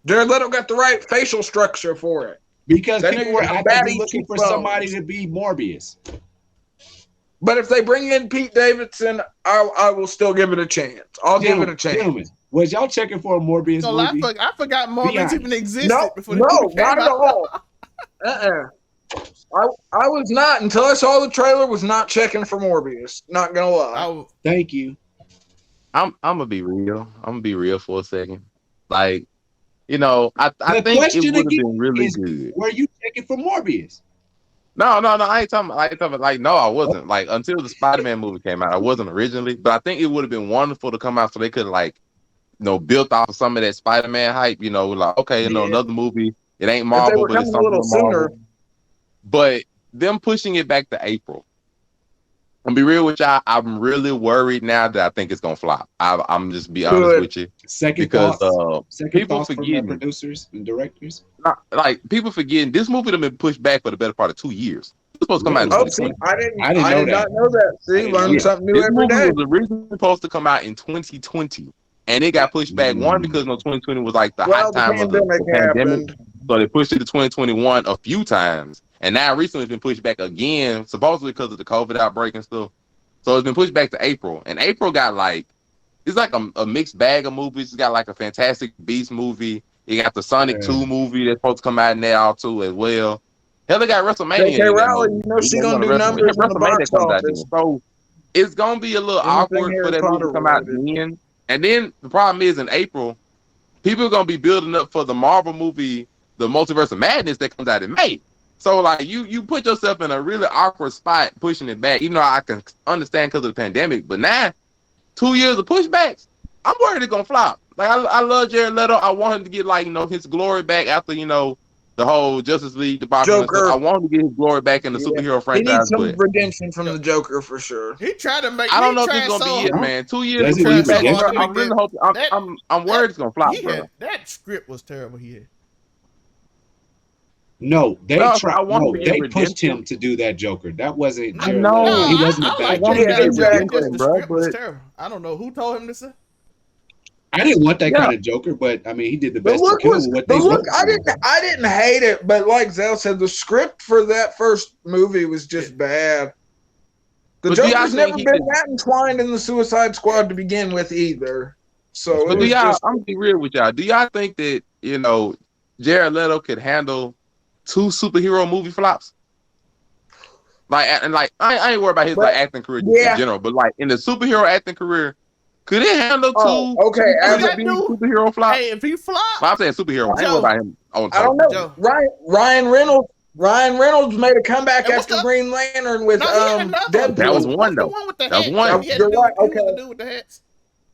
Jared Leto got the right facial structure for it. Because that people were actively looking for somebody to be Morbius. But if they bring in Pete Davidson, I will still give it a chance. I'll give it a chance. Gentlemen, was y'all checking for a Morbius movie? I forgot Morbius even existed before the movie came not out. At all. I was not until I saw the trailer. Was not checking for Morbius. Not gonna lie. Thank you. I'm gonna be real. I'm gonna be real for a second. Like, you know, I think it would have been really good. Were you checking for Morbius? No. I ain't talking. Like, no, I wasn't. Like, until the Spider-Man movie came out, I wasn't originally. But I think it would have been wonderful to come out so they could, like, you know, built off of some of that Spider-Man hype. You know, like, okay, you know, another movie. It ain't Marvel, but it's something a little sooner. But them pushing it back to April. I'm be real with y'all. I'm really worried now that I think it's gonna flop. I'm just be honest with you. Second people forgetting producers and directors. Like people forgetting this movie done been pushed back for the better part of 2 years. It's supposed to come out in 2020. I did not know that. See, learn something new every day. This movie was originally supposed to come out in 2020, and it got pushed back. One because 2020 was like the hot time of the pandemic, so they pushed it to 2021 a few times. And now recently it's been pushed back again, supposedly because of the COVID outbreak and stuff. So it's been pushed back to April. And April got like, it's like a mixed bag of movies. It's got like a Fantastic Beasts movie. You got the Sonic 2 movie that's supposed to come out now too as well. Hell, they got WrestleMania. J.K. Rowling, you know she's going to do numbers in the box office. So it's going to be a little awkward for that movie to come out then. And then the problem is in April, people are going to be building up for the Marvel movie, The Multiverse of Madness that comes out in May. So, like, you put yourself in a really awkward spot pushing it back, even though I can understand because of the pandemic. But now, 2 years of pushbacks, I'm worried it's going to flop. Like, I love Jared Leto. I want him to get, like, you know, his glory back after, you know, the whole Justice League debacle. I want him to get his glory back in the superhero franchise. He needs some redemption from the Joker for sure. He tried to make. I don't know if it's going to be it, man. 2 years of pushbacks. I'm really hoping. I'm worried it's going to flop, bro. That script was terrible. He had. No, they pushed him to do that Joker. That wasn't. I know he wasn't a bad Joker. I don't know who told him to say. I didn't want that kind of Joker, but I mean, he did the best to kill what they look. I didn't hate it, but like Zell said, the script for that first movie was just bad. The Joker's never been that entwined in the Suicide Squad to begin with either. So, but I'm gonna be real with y'all. Do y'all think that Jared Leto could handle 2 superhero movie flops? I ain't worried about his acting career in general, but like in the superhero acting career, could it handle 2 superhero flops? Hey, if he flop, I'm saying superhero. I ain't worried about him. I don't know. Ryan Reynolds made a comeback after Green Lantern with Deadpool. That was one though. That was one. You're right. Okay. To do with the hats,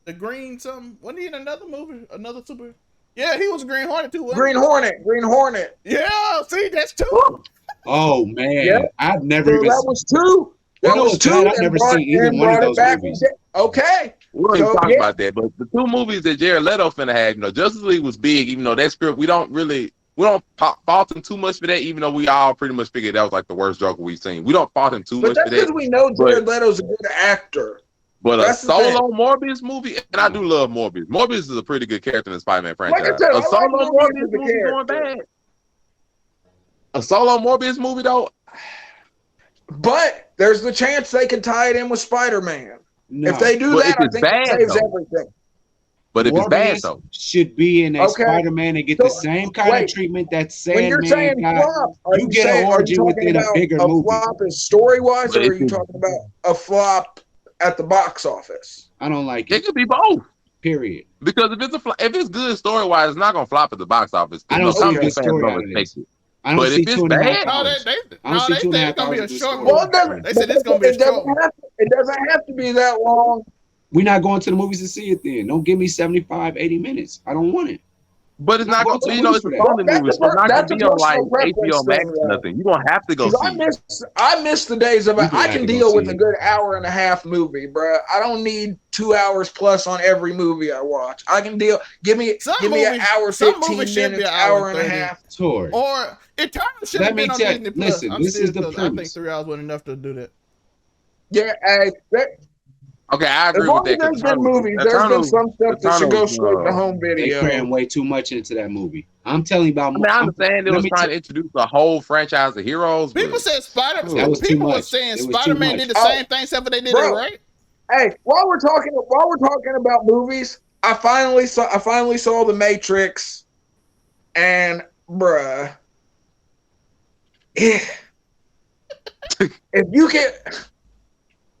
the green something. Wasn't he in another movie? Another super. Yeah, he was Green Hornet too. Green Hornet. Yeah, see, that's 2. Oh man, I've never even. That was 2. That was 2. I've never seen either one of those movies. Okay. We don't even talk about that, but the 2 movies that Jared Leto finna have, Justice League was big, even though that script we don't fault him too much for that, even though we all pretty much figured that was like the worst Joker we've seen. We don't fault him too much for that. But that's because we know Jared Leto's a good actor. But a solo Morbius movie, and I do love Morbius. Morbius is a pretty good character in the Spider-Man franchise. Like I said, a solo Morbius movie going bad. A solo Morbius movie though. But there's the chance they could tie it in with Spider-Man. No. If they do that, I think it saves everything. But if it's bad though, should be in a Spider-Man and get the same kind of treatment that Sandman got. You get an origin within a bigger movie. Flop is story-wise, or are you talking about a flop at the box office? I don't like it. It could be both. Period. Because if it's good story-wise, it's not gonna flop at the box office. I don't see good story out of this. I don't see 2.5 hours. I don't see 2.5 hours. It's gonna be a short movie. They said it's gonna be a short movie. It doesn't have to be that long. We're not going to the movies to see it then. Don't give me 75, 80 minutes. I don't want it. But it's not going to, it's a family movie. So it's not going to be on like HBO Max or nothing. You don't have to go see it. I miss the days of I can deal with a good hour and a half movie, bro. I don't need 2 hours plus on every movie I watch. I can deal. Give me an hour, 15 minutes, hour and a half. Or Eternal should have been on Disney Plus. Listen, this is the premise. I think 3 hours wasn't enough to do that. Yeah, Okay, I as agree with long as that. there's been movies, there's been some stuff that should go straight to home They video. crammed way too much into that movie. I'm telling you about. I mean, I understand they was trying to introduce the whole franchise of heroes. People said That was too People were much. saying It was too Spider-Man much. did the same thing, except for they did it right. Hey, while we're talking about movies, I finally saw The Matrix, and bruh, if you can.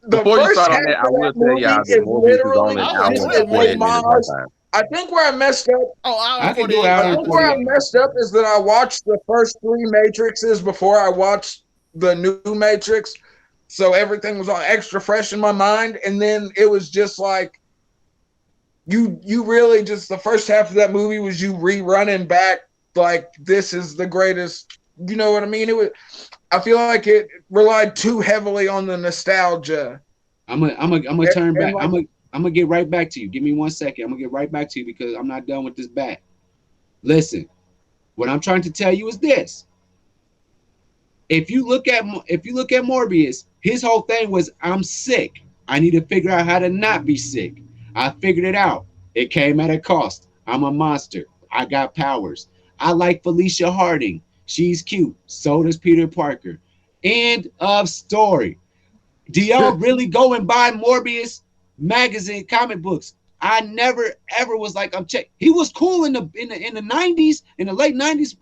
Before you start on that, I will tell y'all that Morbius is only an hour and 48 minutes. I think where I messed up. I think where I messed up is that I watched the first 3 Matrixes before I watched the new Matrix, so everything was on extra fresh in my mind, and then it was just like you really just the first half of that movie was you rerunning back like this is the greatest. You know what I mean? I feel like it relied too heavily on the nostalgia. I'm gonna turn back. I'm gonna get right back to you. Give me 1 second. I'm gonna get right back to you because I'm not done with this bat. Listen, what I'm trying to tell you is this: if you look at Morbius, his whole thing was I'm sick. I need to figure out how to not be sick. I figured it out. It came at a cost. I'm a monster. I got powers. I like Felicia Harding. She's cute. So does Peter Parker. End of story. Do y'all really go and buy Morbius magazine comic books? I never ever was like, I'm check. He was cool in the 90s, in the late 90s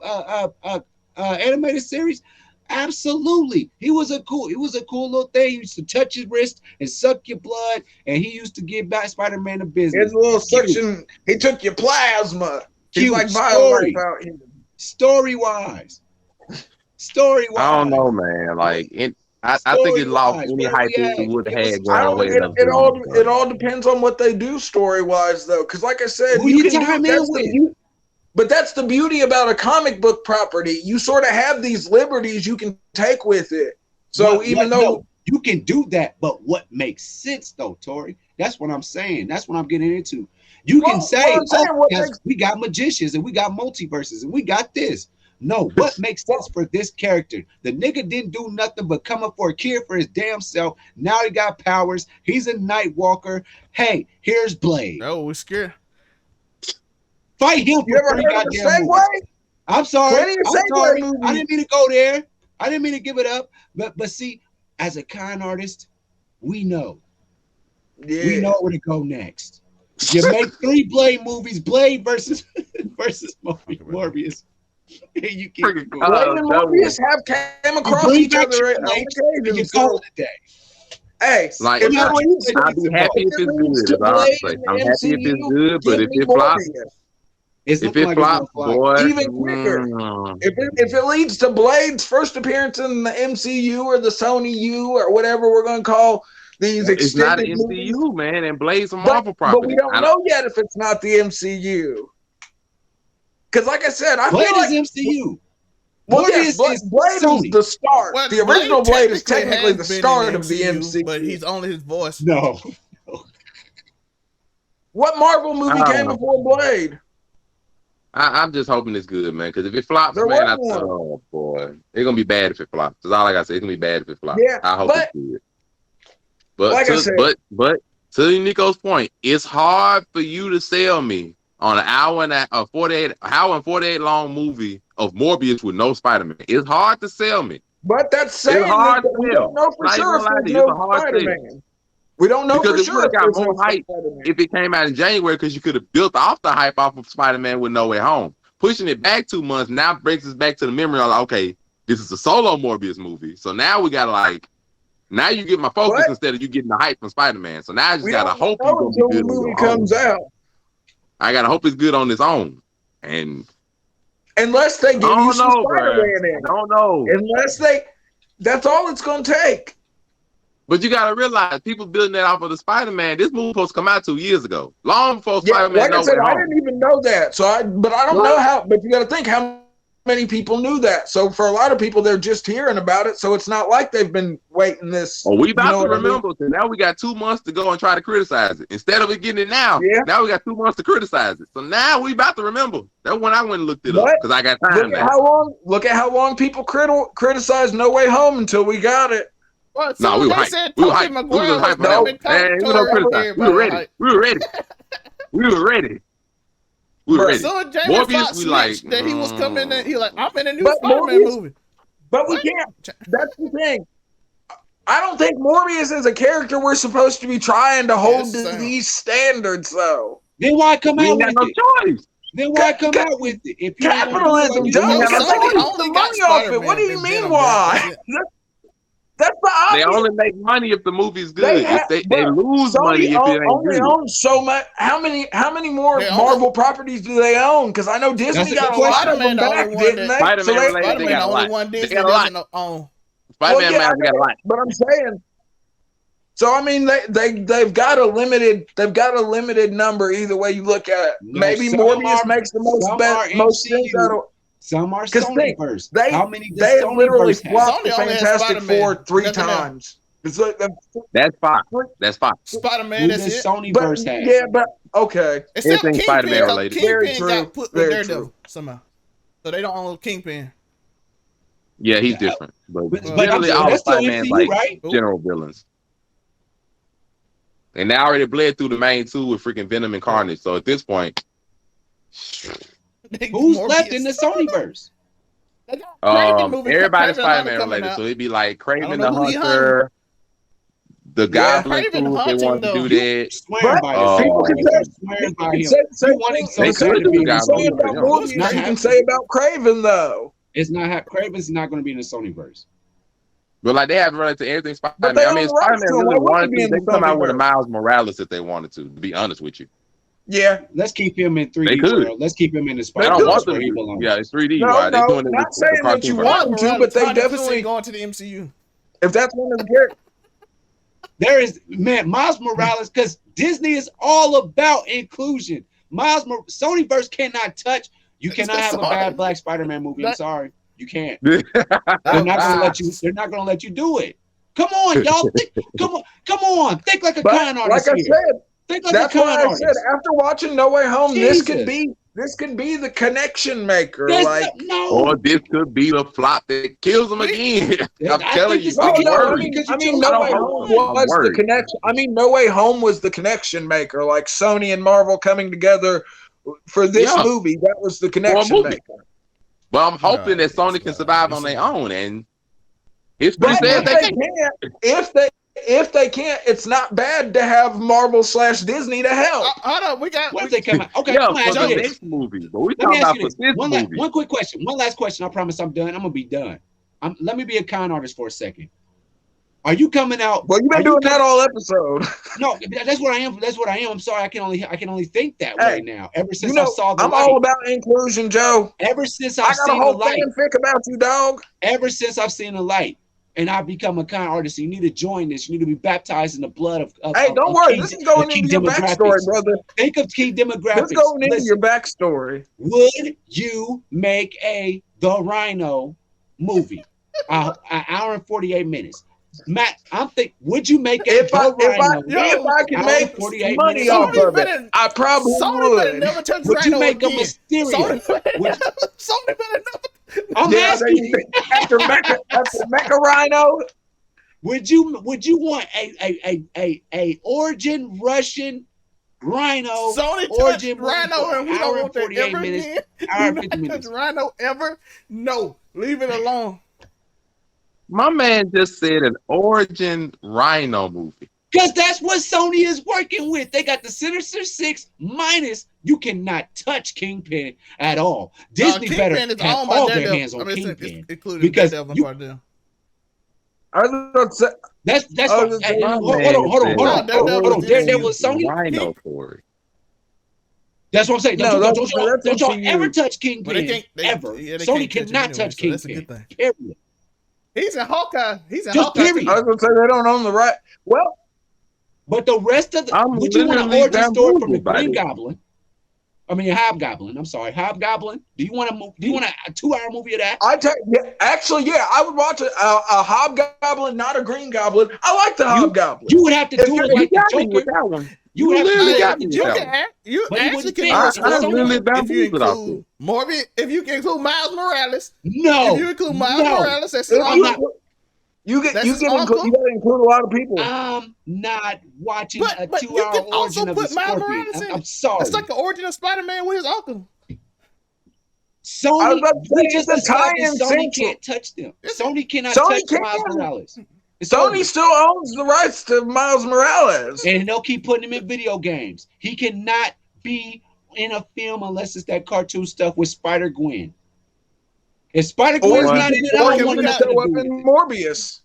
animated series. Absolutely. He was a cool little thing. He used to touch his wrist and suck your blood, and he used to give back Spider-Man a business. His little suction, he took your plasma. He's like story. Out here. Story-wise. I don't know, man. Like I think it lost any hype it would have had going away. It all depends on what they do story-wise, though. Because, like I said, but that's the beauty about a comic book property. You sort of have these liberties you can take with it. So you can do that, but what makes sense, though, Tori? That's what I'm saying. That's what I'm getting into. You can say, we got magicians and we got multiverses and we got this. No, what makes sense for this character? The nigga didn't do nothing but come up for a cure for his damn self. Now he got powers. He's a night walker. Hey, here's Blade. Oh, we're scared. Fight him for 3 goddamn movies. I'm sorry. I didn't mean to go there. I didn't mean to give it up. But see, as a con artist, we know. Yeah. We know where to go next. You make 3 Blade movies, Blade versus Morbius. You keep Blade and Morbius have came across each other on occasion. You call it a day. Hey, like I'd be happy if it's good. I'm happy if it's good, but if it flops, boy, even quicker. If it leads to Blade's first appearance in the MCU or the Sony U or whatever we're going to call these extended it's not an MCU, man, and Blade's a Marvel property. But we don't know yet if it's not the MCU. Because, like I said, Blade is MCU. Well, yes, Blade is the start. Well, the original Blade is technically the start of the MCU. But he's only his voice. No. What Marvel movie came before Blade? I'm just hoping it's good, man. Because if it flops, man, oh boy, it's gonna be bad if it flops. That's all I gotta say. It's gonna be bad if it flops. Yeah, I hope it's good. But like but to Uniqo's point, it's hard for you to sell me on an hour and 48 long movie of Morbius with no Spider-Man. It's hard to sell me. But that's saying that we don't know for sure if there's no Spider-Man. We don't know for sure. Because it got more hype if it came out in January, because you could have built off the hype off of Spider-Man with No Way Home. Pushing it back 2 months now brings us back to the memory of, like, okay, this is a solo Morbius movie. So now we got to now you get my focus instead of you getting the hype from Spider-Man. So now I just got to hope it's going to be good. The movie comes out. I got to hope it's good on its own. And unless they give you some Spider-Man in. I don't know. That's all it's going to take. But you got to realize, people building that off of the Spider-Man, this movie supposed to come out 2 years ago. Long before Spider-Man. Like I said, I didn't even know that. But I don't know how, but you got to think how many people knew that. So for a lot of people, they're just hearing about it. So it's not like they've been waiting this. Oh, we about to remember. So now we got 2 months to go and try to criticize it. Instead of it getting it now, now we got 2 months to criticize it. So now we about to remember. That's when I went and looked it up, because I got time. Look at how long people criticized No Way Home until we got it. Well, Nah, we were they hyped. said We were Tobey hyped. We Maguire was was hyped. coming Hey, we don't criticize. We were ready. We were ready. We were ready. We were ready. So Jamie Morbius, Foxx we like snitched that he was coming in. He like, I'm in a new But Spider-Man Morbius- movie. But we What? can't. That's the thing. I don't think Morbius is a character we're supposed to be trying to hold Yes, to sir. these standards, though. Then why come We out ain't got with no it? choice. Then why come out with it? If you ain't gonna do it Capitalism, like you Joe. ain't No, got no That's Sony all only the got money off it. Spider-Man. What do you and mean, Venom, why? That's the They obvious. only make money if the movie's good. They They lose Sony money if it ain't only good. owns so much. How many more They own- Marvel properties do they own? Because I know That's Disney a got good a lot of Spider-Man them the only back, one didn't that- they? Spider-Man related, they Spider-Man got the a only lot. one They Disney got a lot. doesn't own. Spider-Man Well, yeah, they got a lot. But I'm saying. So I mean, they've got a limited number either way you look at it. No, Maybe some Morbius are- makes the some are most sense MCU. out of. Some are 'Cause Sony verse. They How many does they Sony literally verse have? flopped the Sony only has Fantastic Spider-Man, Four 3 nothing else. times. It's like That's fine. That's fine. Spider-Man, Who that's does it. Sony but verse have? yeah, but okay. Except Anything Spider-Man Kingpin, related. Very Kingpin true. got put with Very Daredevil true. somehow. So they don't own Kingpin. Yeah, he's Yeah, different. But but generally, I'm all the that's still Spider-Man MCU, like right? general villains. And they already bled through the main two with freaking Venom and Carnage. So at this point, Who's left in the Sony verse? everybody's Spider-Man related. So it'd be like Craven the know who he Hunter, the Goblin Craven too, if they hunting, wanted to though. do that. Swearing by Oh, this. People can okay. say, Swearing by him. say You want him so They bad could to do be the in the Goblin. Sony about Yeah. verse. Morbius, It's you not can happening. say about Craven though. It's not Craven's not going to be in the Sony verse. But like they have related to everything But Spider-Man. they I own mean, the rights Spider-Man to him. really Why wouldn't wanted he be to. in They the come out Sony with a verse? Miles Morales if they wanted to be honest with you. Yeah. Let's keep him in 3D They could. world. Let's keep him in the I Spider don't want verse them where to he do. belongs. Yeah, it's 3D. No, Right? They're doing it not with saying the that cartoon you version. want him to, but they 100% definitely, going to the MCU. if that's one of the characters. There is Miles Morales because Disney is all about inclusion. Sony verse cannot touch. You cannot have a bad Black Spider-Man movie. I'm sorry, you can't. They're not gonna let you. They're not gonna let you do it. Come on, y'all. Come on. Think like a con artist. Like I said, think like that's a con why I artist. said after watching No Way Home, Jesus. this could be the connection maker. There's like no. Or this could be the flop that kills them again. I'm I telling think you, this I'm could be- worried. I mean, I No don't Way know. Home I'm was the worried. connection. I mean, No Way Home was the connection maker. Like Sony and Marvel coming together for this Yeah. movie, that was the connection movie. maker. But I'm hoping No, that Sony can it's survive not. on their own. And history But says if they they can. can't, if they can't, it's not bad to have Marvel/Disney to help. Hold on, we got. What if they come out? Okay, Yeah, I'm gonna for ask the you this. next movie. But we're Let me talking ask about you for this. this movie. One quick question. One last question. I promise I'm done. I'm gonna be done. Let me be a con artist for a second. Are you coming out? Well, you've been doing that all episode. No, that's what I am. That's what I am. I'm sorry. I can only think that way now. Ever since I saw the I'm light. all about inclusion, Joe. Ever since I I've got a seen the whole light. fanfic about you, dog. Ever since I've seen the light, and I've become a con artist, you need to join this. You need to be baptized in the blood of. Hey, don't worry. Key, This is going key into your backstory, demographics. brother. Think of key demographics. This is going into Listen, your backstory. would you make a The Rhino movie? An hour and 48 minutes. Matt, I'm thinking, would you make a If I Rhino? can hour make and 48 money minutes? off of better- it, I probably Sony better would. never touch Would you Rhino make a again. Mysterio? Sony better never. I'm Yeah, asking they- you. after Mecha Rhino, Would you want a origin Russian Rhino? Sony touch origin Rhino, and we don't want that ever again. Hour Do and 50 not minutes. touch Rhino ever. No, leave it alone. My man just said an origin Rhino movie. Because that's what Sony is working with. They got the Sinister Six minus. You cannot touch Kingpin at all. Disney better Kingpin is have owned by all their Daredevil. hands on I mean, Kingpin. it's including Because Daredevil you- part there. I was gonna say, That's Oh, what. the- Hey, My hold man on. said Daredevil is Daredevil is origin Sony. Rhino story. That's what I'm saying. No, Don't that's y'all MCU. ever touch But they Kingpin can't. ever. Yeah, they Sony can't cannot it touch anyway, so Kingpin. that's a good thing. Period. He's in Hawkeye. He's in Just Hawkeye. period. I was gonna say they don't own the right. Well, But the rest of the I'm would you want an literally origin story from the bamboozled by Green this. Goblin? I mean, Hobgoblin. I'm sorry, Hobgoblin. Do you want a 2-hour movie of that? I would watch a Hobgoblin, not a Green Goblin. I like the Hobgoblin. You would have to If do you- it You like the got me with Joker. that one. You would have literally to got do me it with like that the one. Joker. You But he actually wouldn't can fit. do I a really if bamboozled you off include Morbius, if you can include Miles Morales, No. if you include Miles No. Morales, that's If all I'm you- not- You got to include a lot of people. I'm not watching a but 2-hour origin of the Scorpion. I'm sorry. It's like the origin of Spider-Man with his uncle. Sony, we just decided Sony can't touch them. Sony cannot touch Miles Morales. Sony still owns the rights to Miles Morales. And they'll keep putting him in video games. He cannot be in a film unless it's that cartoon stuff with Spider-Gwen. If Spider-Gwen's not in it, I don't want nothing to do with it. Morbius.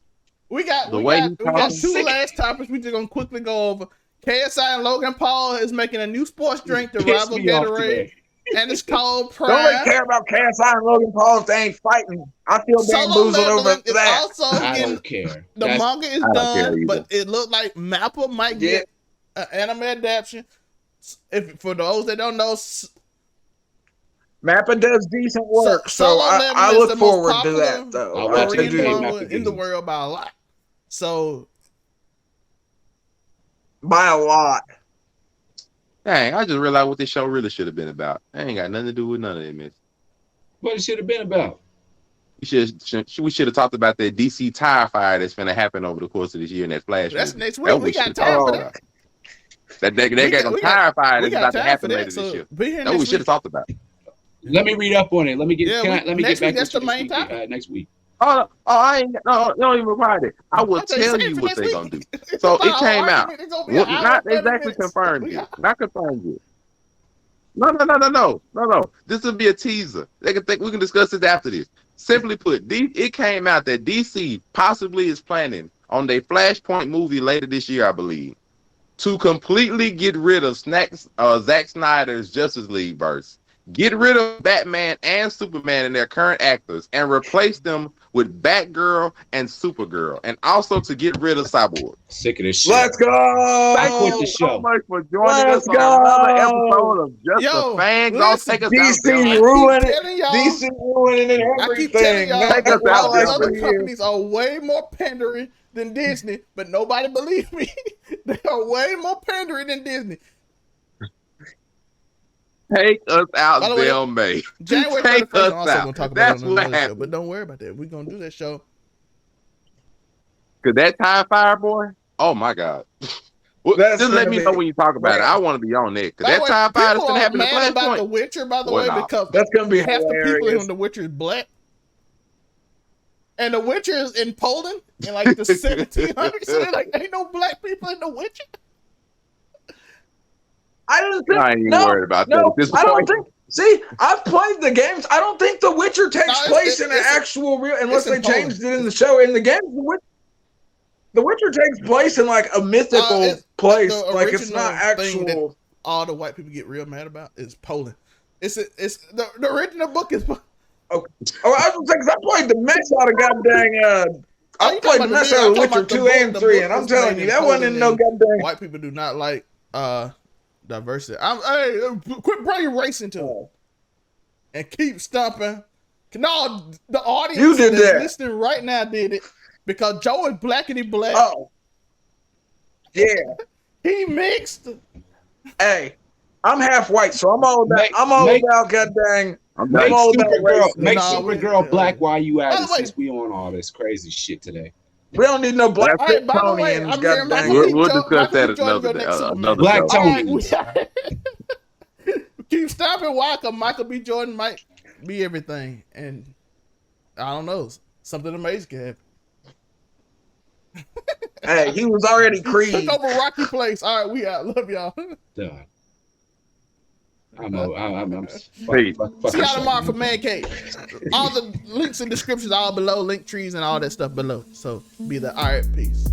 We got two last topics we just going to quickly go over. KSI and Logan Paul is making a new sports drink to rival Gatorade. And it's called Prime. Don't really care about KSI and Logan Paul if they ain't fighting. I feel bamboozled over that. I don't care. The manga is done, but it looked like Mappa might get an anime adaptation. For those that don't know, Mappa does decent work, so I look forward to that. Though I'll in the world by a lot. So by a lot. Dang, I just realized what this show really should have been about. I ain't got nothing to do with none of it, man. What it should have been about? We should have talked about that DC tire fire that's going to happen over the course of this year in that Flash. That's next week. We got time for that. They got a tire fire that's about to happen later this year. That's what we should have talked about. Let me read up on it. Let me get back that's the main topic next week. I ain't don't even require it. I will tell you what they're gonna do. So it came out. Not exactly confirmed yet. Not confirmed yet. No. This will be a teaser. We can discuss this after this. Simply put, it came out that DC possibly is planning on their Flashpoint movie later this year, I believe, to completely get rid of Zack Snyder's Justice League verse. Get rid of Batman and Superman and their current actors and replace them with Batgirl and Supergirl, and also to get rid of Cyborg. Sick of this shit. Let's go! I quit the show. So much for joining us on another episode of Just the Fans. Don't take us DC ruining it. DC ruining it. I keep telling y'all, all these other companies are way more pandering than Disney, but nobody believes me. They are way more pandering than Disney. Take us out, Bill May. January 31st, I'm also going to talk about it on another show, but don't worry about that. We're going to do that show. Because that Time Fire, boy, oh my God. Just let me know when you talk about it. I want to be on it. Because that Time Fire is going to happen in Flashpoint. About The Witcher, by the way, because that's going to be half hilarious. the people in The Witcher is black. And The Witcher is in Poland in like the 1700s. So they're like, ain't no black people in The Witcher. I don't think. I ain't even worried about that at this point. I don't think. See, I've played the games. I don't think The Witcher takes place in an actual real, unless they changed it in the show. In the games, The Witcher takes place in like a mythical place. Like it's not actual. All the white people get real mad about is Poland. It's the original book is. Okay. I was gonna say, because I played the mess out of goddamn. I played the mess out of Witcher 2 and 3, and I'm telling you, that wasn't in no goddamn. White people do not like diversity. Quit bringing race into it and keep stumping. No, the audience that's listening right now did it because Joe is blackity black. Oh, yeah, he mixed. Hey, I'm half white, so I'm all about. I'm all about goddamn. Make Supergirl black while you at it, since we on all this crazy shit today. We don't need no black Kryptonians. We'll discuss that another day. Black Tonyans. Keep stopping. Why? Because Michael B. Jordan might be everything, and I don't know. Something amazing can happen. Hey, he was already Creed. Took over Rocky Place. All right, we out. Love y'all. Done. I'm see y'all tomorrow for Man Cave. All the links and descriptions all below, link trees and all that stuff below. So be there. All right, peace.